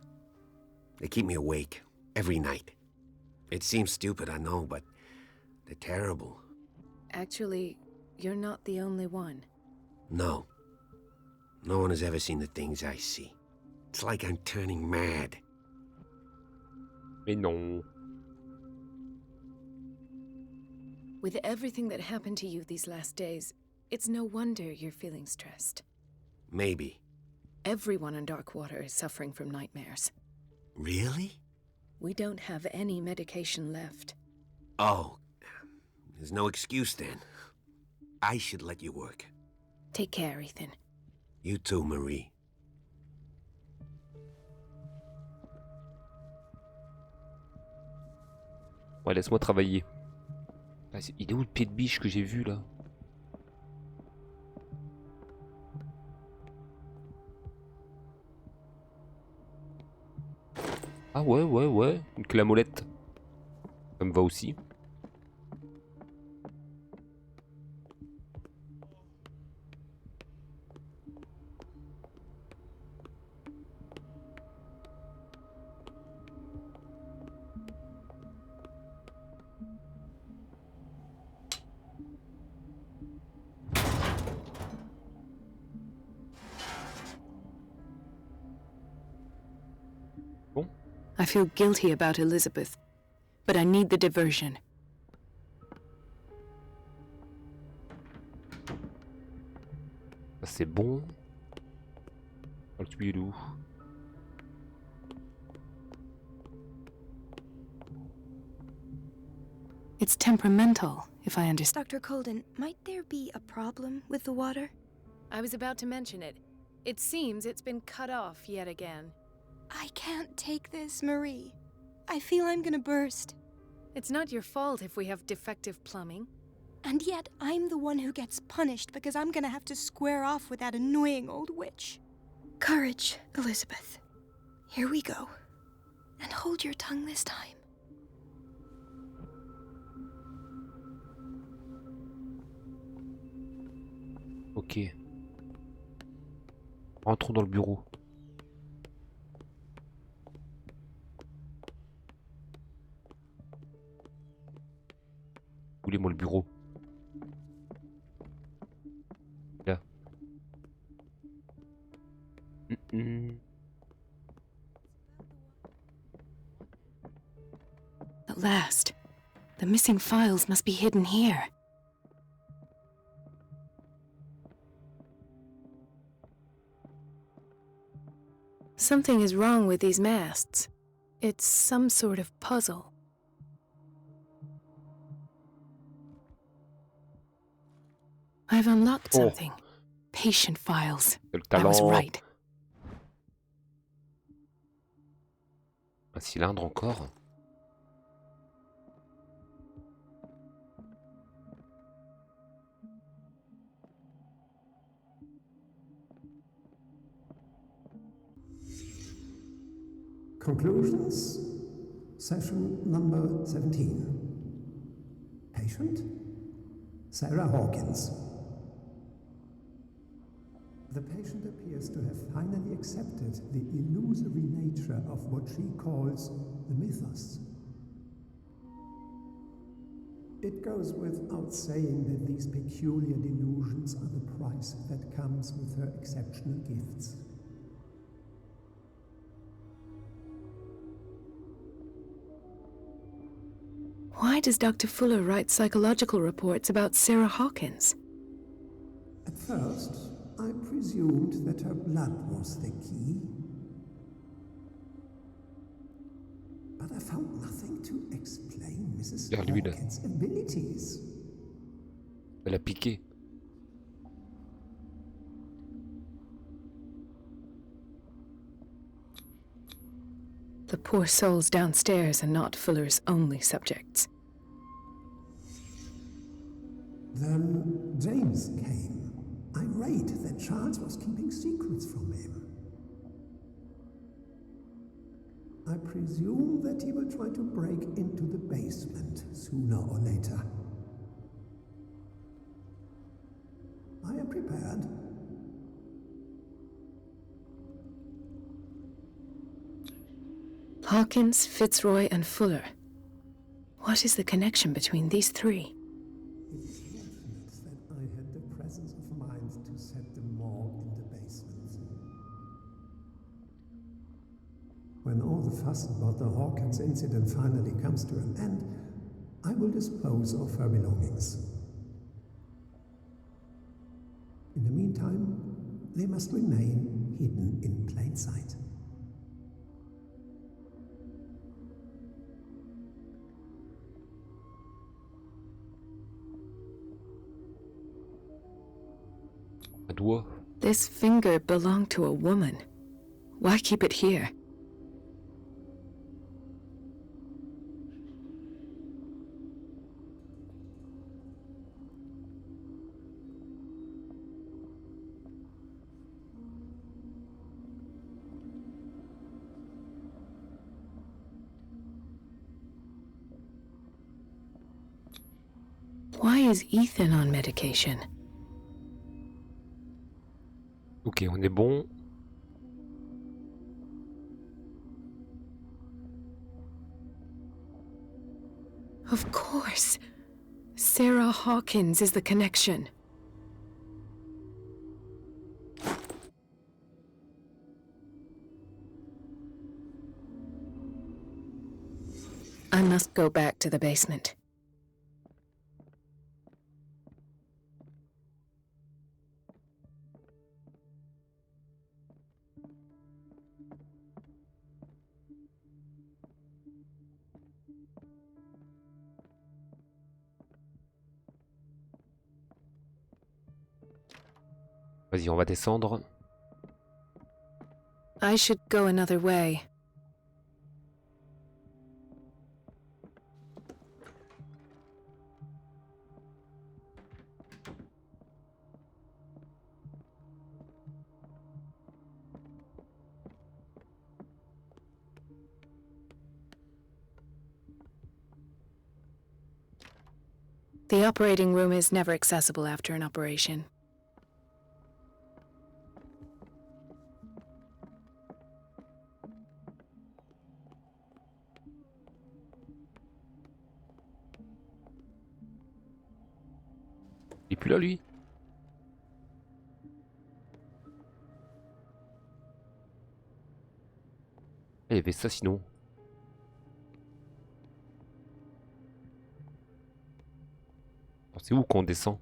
They keep me awake every night. It seems stupid, I know, but they're terrible. Actually, you're not the only one. No. No one has ever seen the things I see. It's like I'm turning mad. Mais non. With everything that happened to you these last days, it's no wonder you're feeling stressed. Maybe. Everyone in Darkwater is suffering from nightmares. Really? We don't have any medication left. Oh. There's no excuse then. I should let you work. Take care, Ethan. You too, Marie. Ouais, laisse-moi travailler. Ah, il est où le pied de biche que j'ai vu là? Ah ouais. Une clé à molette. Ça me va aussi. Bon. I feel guilty about Elizabeth, but I need the diversion. Ça c'est bon. Le tuyau loup. It's temperamental, if I understand. Dr. Colden, might there be a problem with the water? I was about to mention it. It seems it's been cut off yet again. I can't take this, Marie. I feel I'm gonna burst. It's not your fault if we have defective plumbing. And yet, I'm the one who gets punished because I'm gonna have to square off with that annoying old witch. Courage, Elizabeth. Here we go. And hold your tongue this time. Ok. Rentrons dans le bureau. Où est moi le bureau? Là. At last. The missing files must be hidden here. Something is wrong with these masts. It's some sort of puzzle. I've unlocked something. Patient files. I was right. Un cylindre encore. Conclusions, session number 17. Patient, Sarah Hawkins. The patient appears to have finally accepted the illusory nature of what she calls the mythos. It goes without saying that these peculiar delusions are the price that comes with her exceptional gifts. Why does Dr. Fuller write psychological reports about Sarah Hawkins? At first, I presumed that her blood was the key. But I found nothing to explain Mrs. Hawkins' abilities. Elle a piqué. The poor souls downstairs are not Fuller's only subjects. Then James came, irate that Charles was keeping secrets from him. I presume that he will try to break into the basement sooner or later. I am prepared. Hawkins, Fitzroy, and Fuller. What is the connection between these three? It is fortunate that I had the presence of mind to set them all in the basement. When all the fuss about the Hawkins incident finally comes to an end, I will dispose of her belongings. In the meantime, they must remain hidden in plain sight. Un doigt. This finger belonged to a woman. Why keep it here? Why is Ethan on medication? Ok, on est bon. Of course. Sarah Hawkins is the connection. I must go back to the basement. Vas-y, on va descendre. I should go another way. The operating room is never accessible after an operation. Il est plus là, lui? Il y avait ça sinon. C'est où qu'on descend?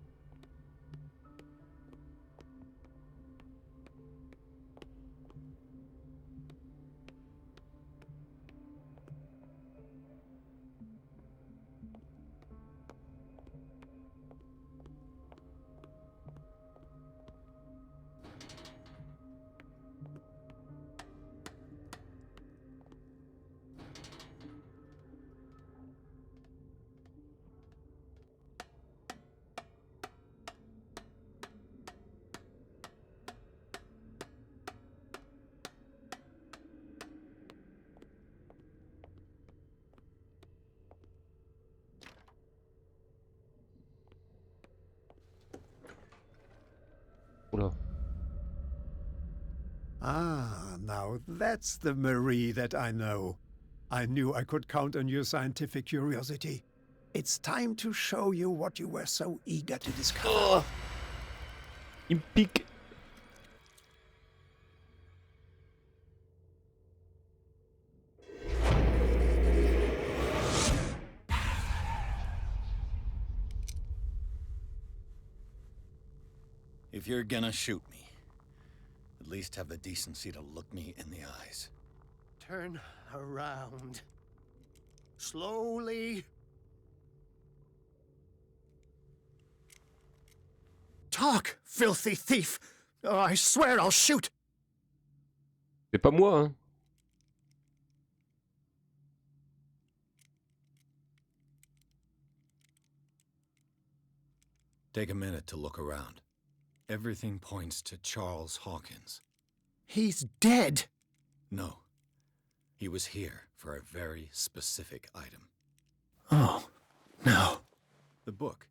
Oula. Ah, now that's the Marie that I know. I knew I could count on your scientific curiosity. It's time to show you what you were so eager to discover. Oh, il me pique. If you're gonna shoot me, at least have the decency to look me in the eyes. Turn around. Slowly. Talk, filthy thief! Oh, I swear I'll shoot! C'est pas moi, hein. Take a minute to look around. Everything points to Charles Hawkins. He's dead! No. He was here for a very specific item. Oh, no. The book.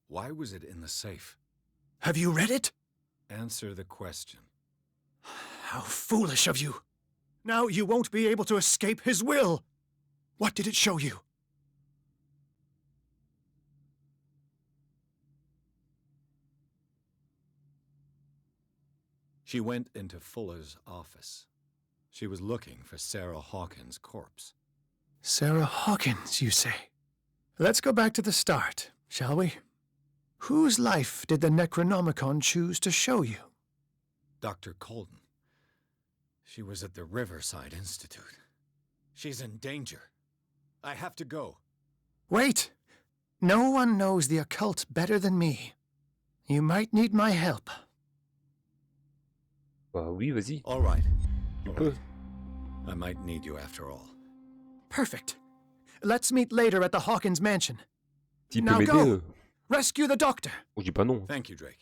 Why was it in the safe? Have you read it? Answer the question. How foolish of you! Now you won't be able to escape his will! What did it show you? She went into Fuller's office. She was looking for Sarah Hawkins' corpse. Sarah Hawkins, you say? Let's go back to the start, shall we? Whose life did the Necronomicon choose to show you? Dr. Colden. She was at the Riverside Institute. She's in danger. I have to go. Wait! No one knows the occult better than me. You might need my help. Bah oui, vas-y. All right. Tu All peux. right. I might need you after all. Perfect. Let's meet later at the Hawkins mansion. S'il peut Now m'aider, go. Rescue the doctor. je dis pas non. Thank you, Drake.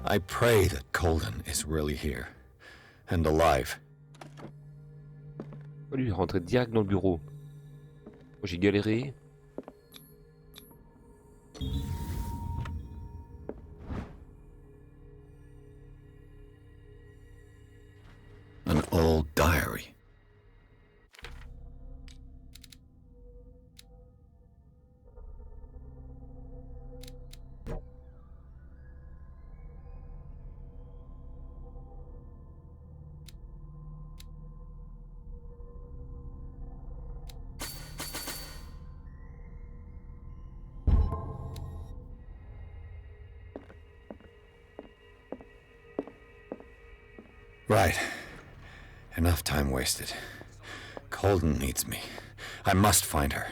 I pray that Colden is really here. And alive. Lui, il est rentré direct dans le bureau. Moi, j'ai galéré. An old diary. Right. Enough time wasted. Colden needs me. I must find her.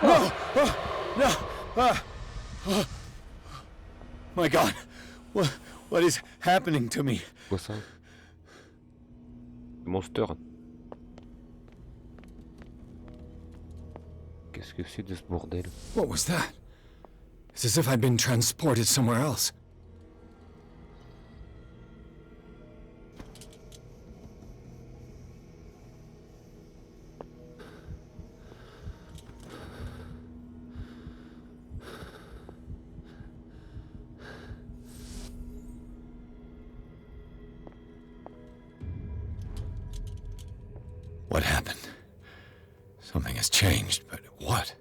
No! No! My God! What is happening to me? Quoi ça? Monster. Qu'est-ce que c'est de ce bordel? What was that? It's as if I'd been transported somewhere else. What happened? Something has changed, but what?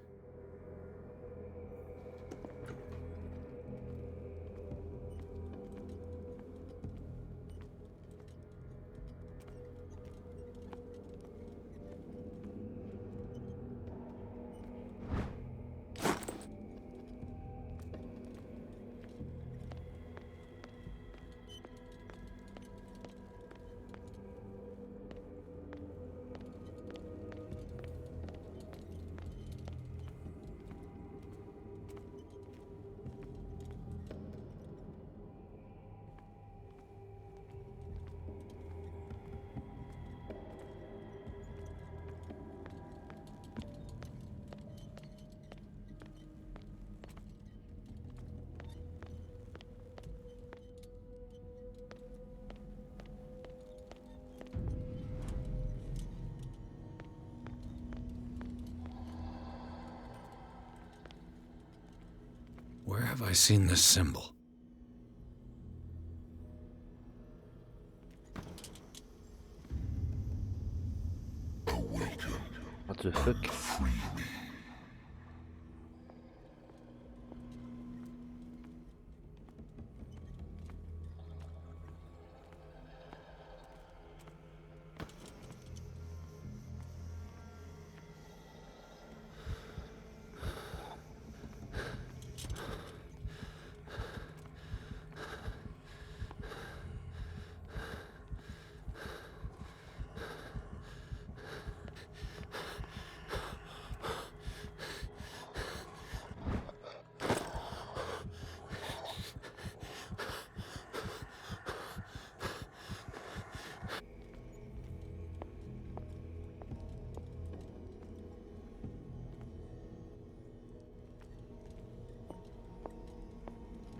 Where have I seen this symbol? What the fuck?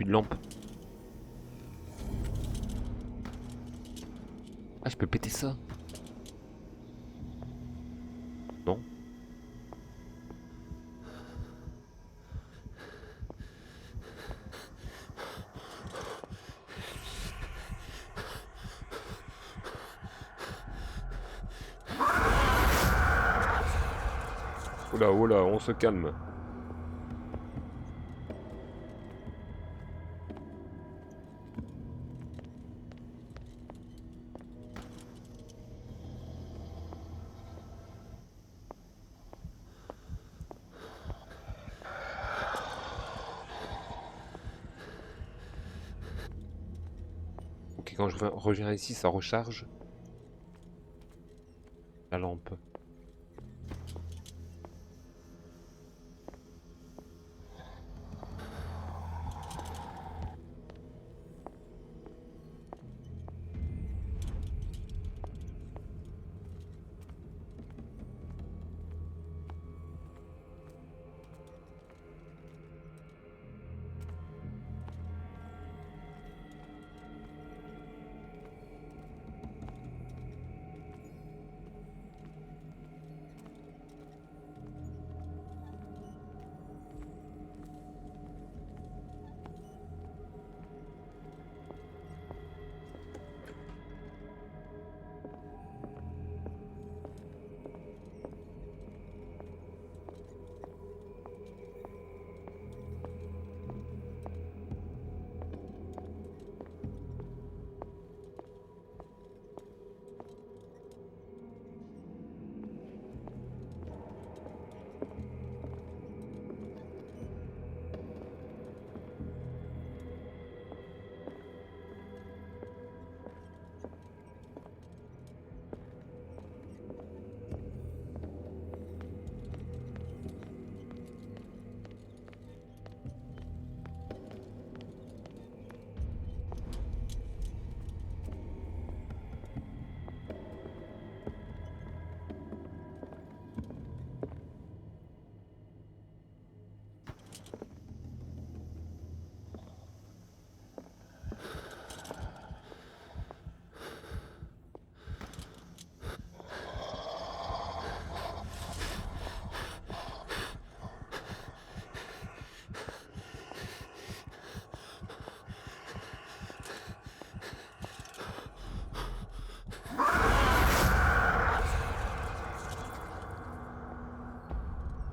plus de lampe. Ah, je peux péter ça? Non? Oula, oula, on se calme. Ok, quand je reviens ici, ça recharge la lampe.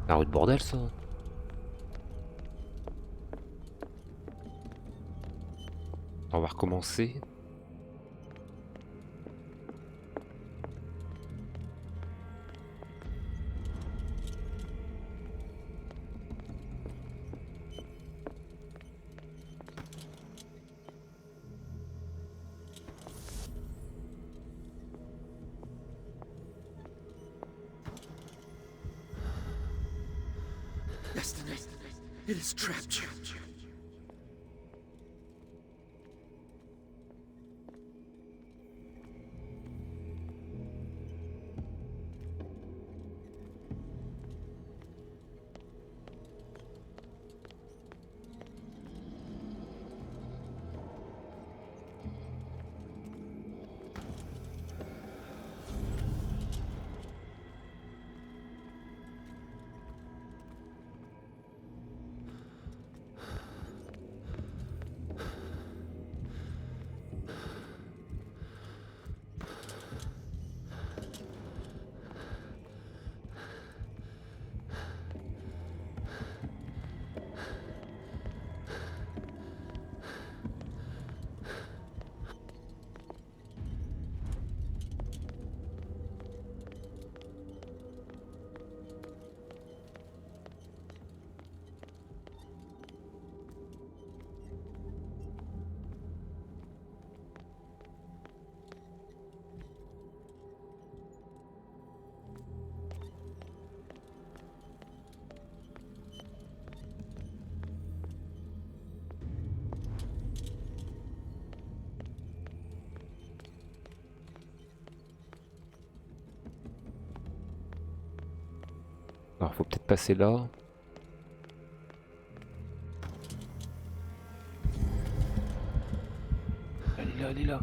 La rue de bordel, ça. On va recommencer. Destiny, it has trapped you. Alors faut peut-être passer là. elle est là.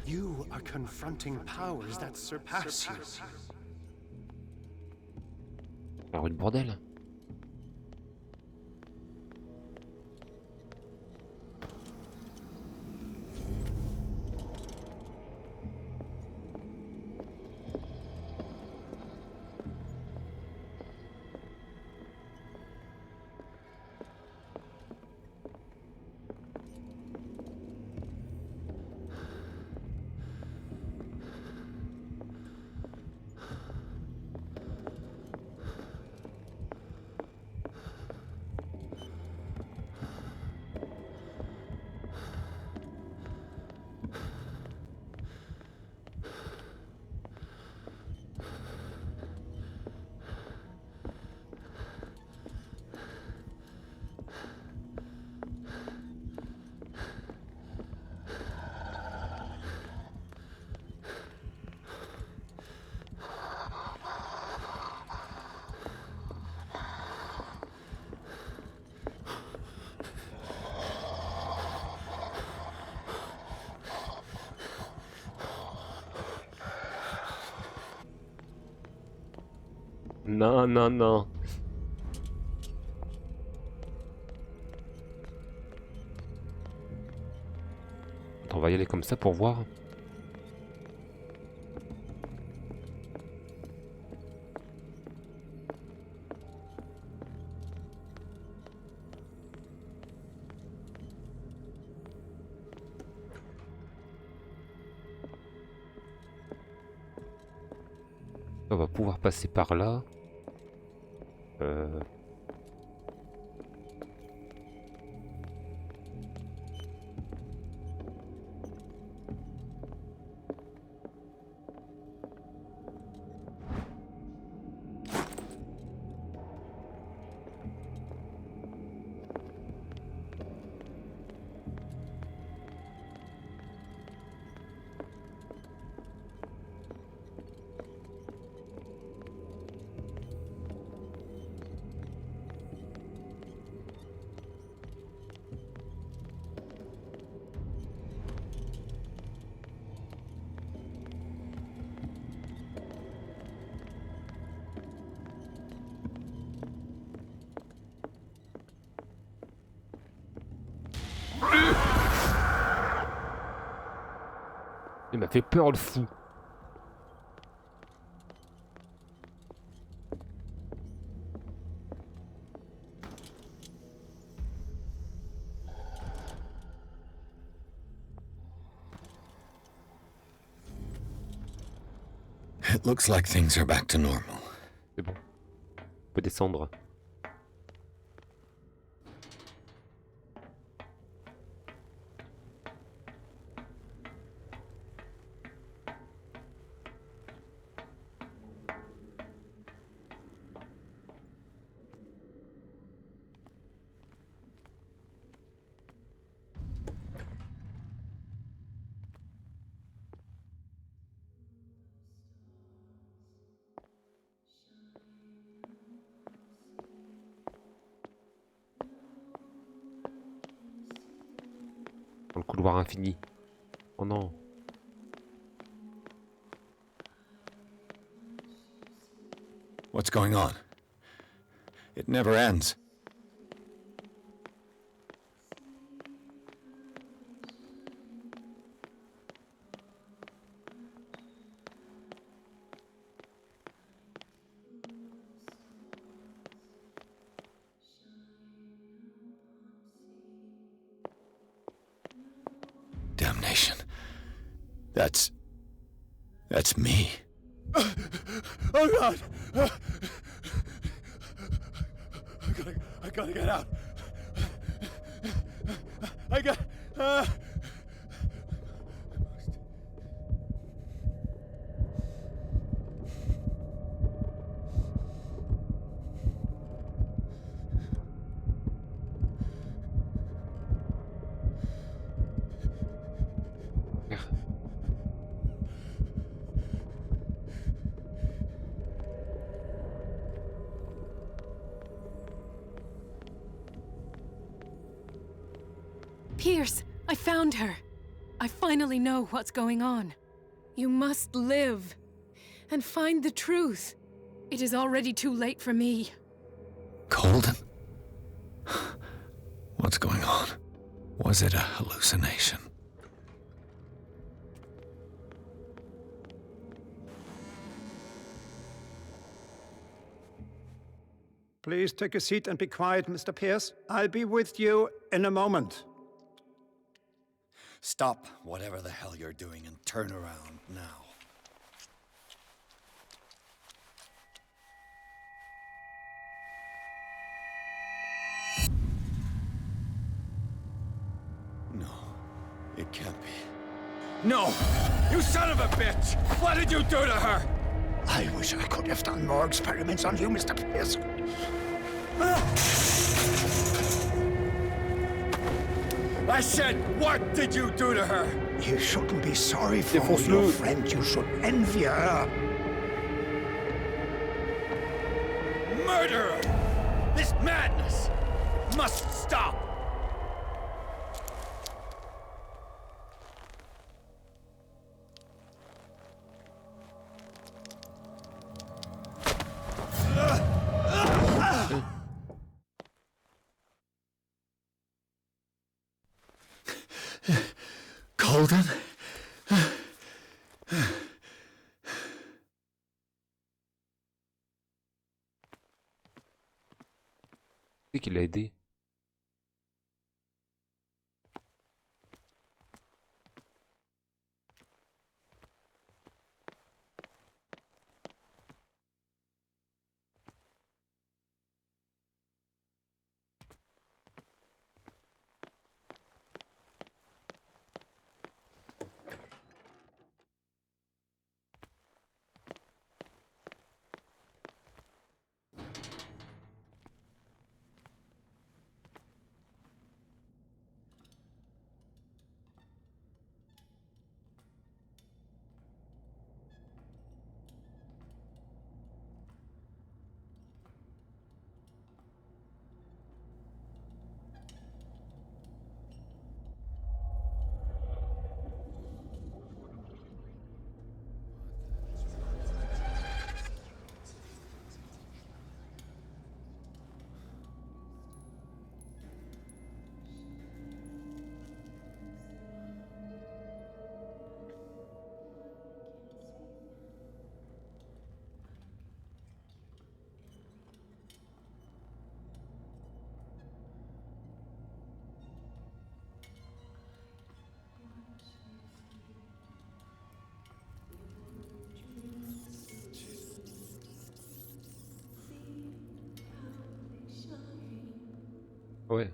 You are confronting powers that surpass you. La rue de bordel. Non, non, non. Attends, on va y aller comme ça pour voir. On va pouvoir passer par là. Il m'a fait peur le fou. It looks like things are back to normal. C'est bon. On peut descendre. Dans le couloir infini. Oh non. What's going on? It never ends. Damnation. That's me. Oh God! I gotta get out. I got. Pierce, I found her. I finally know what's going on. You must live and find the truth. It is already too late for me. Colden? What's going on? Was it a hallucination? Please take a seat and be quiet, Mr. Pierce. I'll be with you in a moment. Stop whatever the hell you're doing and turn around now. No, it can't be. No! You son of a bitch! What did you do to her? I wish I could have done more experiments on you, Mr. Pierce. I said, what did you do to her? You shouldn't be sorry for your friend. You should envy her. Murderer! This madness must stop! Colden? C'est qui l'a aidé. Ouais.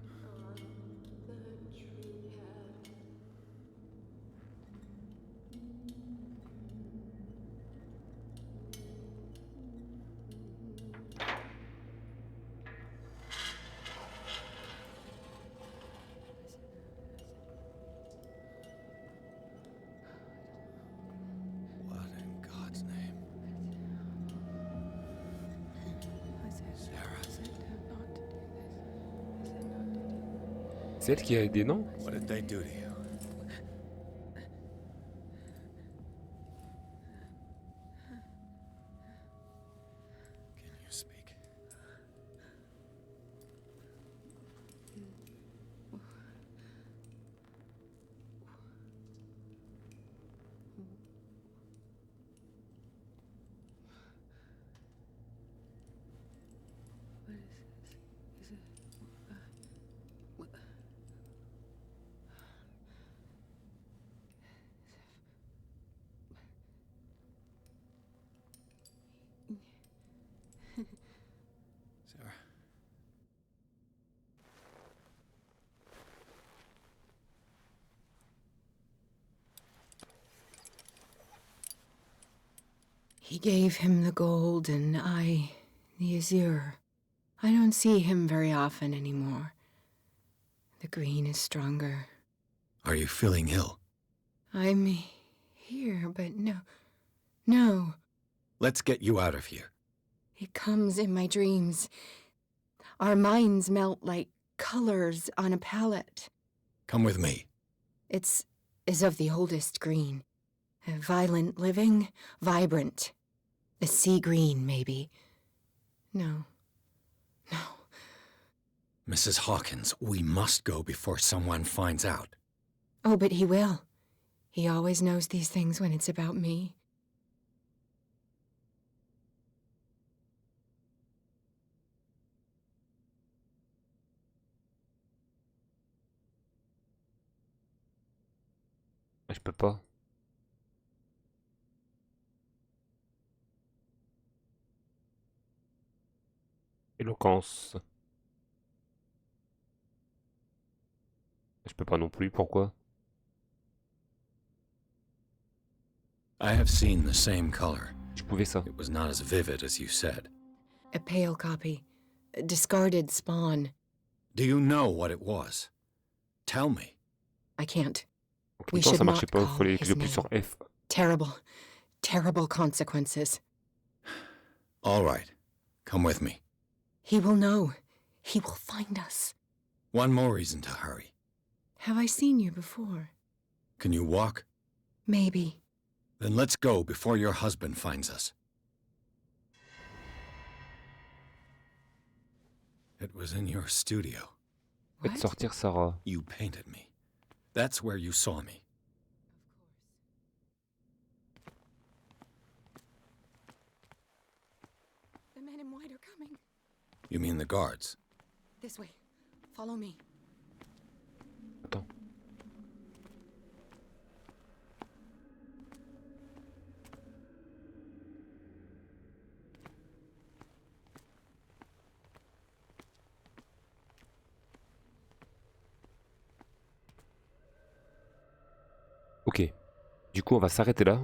What in God's name? C'est elle qui a aidé, non? What did they do to you? Can you speak? Sarah. He gave him the gold and I the azure. I don't see him very often anymore. The green is stronger. Are you feeling ill? I'm here, but no. Let's get you out of here. It comes in my dreams. Our minds melt like colors on a palette. Come with me. It's is of the oldest green. Violent living, vibrant. A sea green, maybe. No. No. Mrs. Hawkins, we must go before someone finds out. Oh, but he will. He always knows these things when it's about me. Je peux pas. Éloquence. Je peux pas non plus, pourquoi? I have seen the same color. Je pouvais ça. It was not as vivid as you said. A pale copy. A discarded spawn. Do you know what it was? Tell me. I can't. Donc, We pourtant, should ça marchait not pas, call fallait que his j'appuie name. sur F. Terrible, terrible consequences. All right. Come with me. He will know. He will find us. One more reason to hurry. Have I seen you before? Can you walk? Maybe. Then let's go before your husband finds us. It was in your studio. Faites sortir Sarah. You painted me. That's where you saw me. The men in white are coming. You mean the guards? This way. Follow me. Attends. Ok. Du coup, on va s'arrêter là.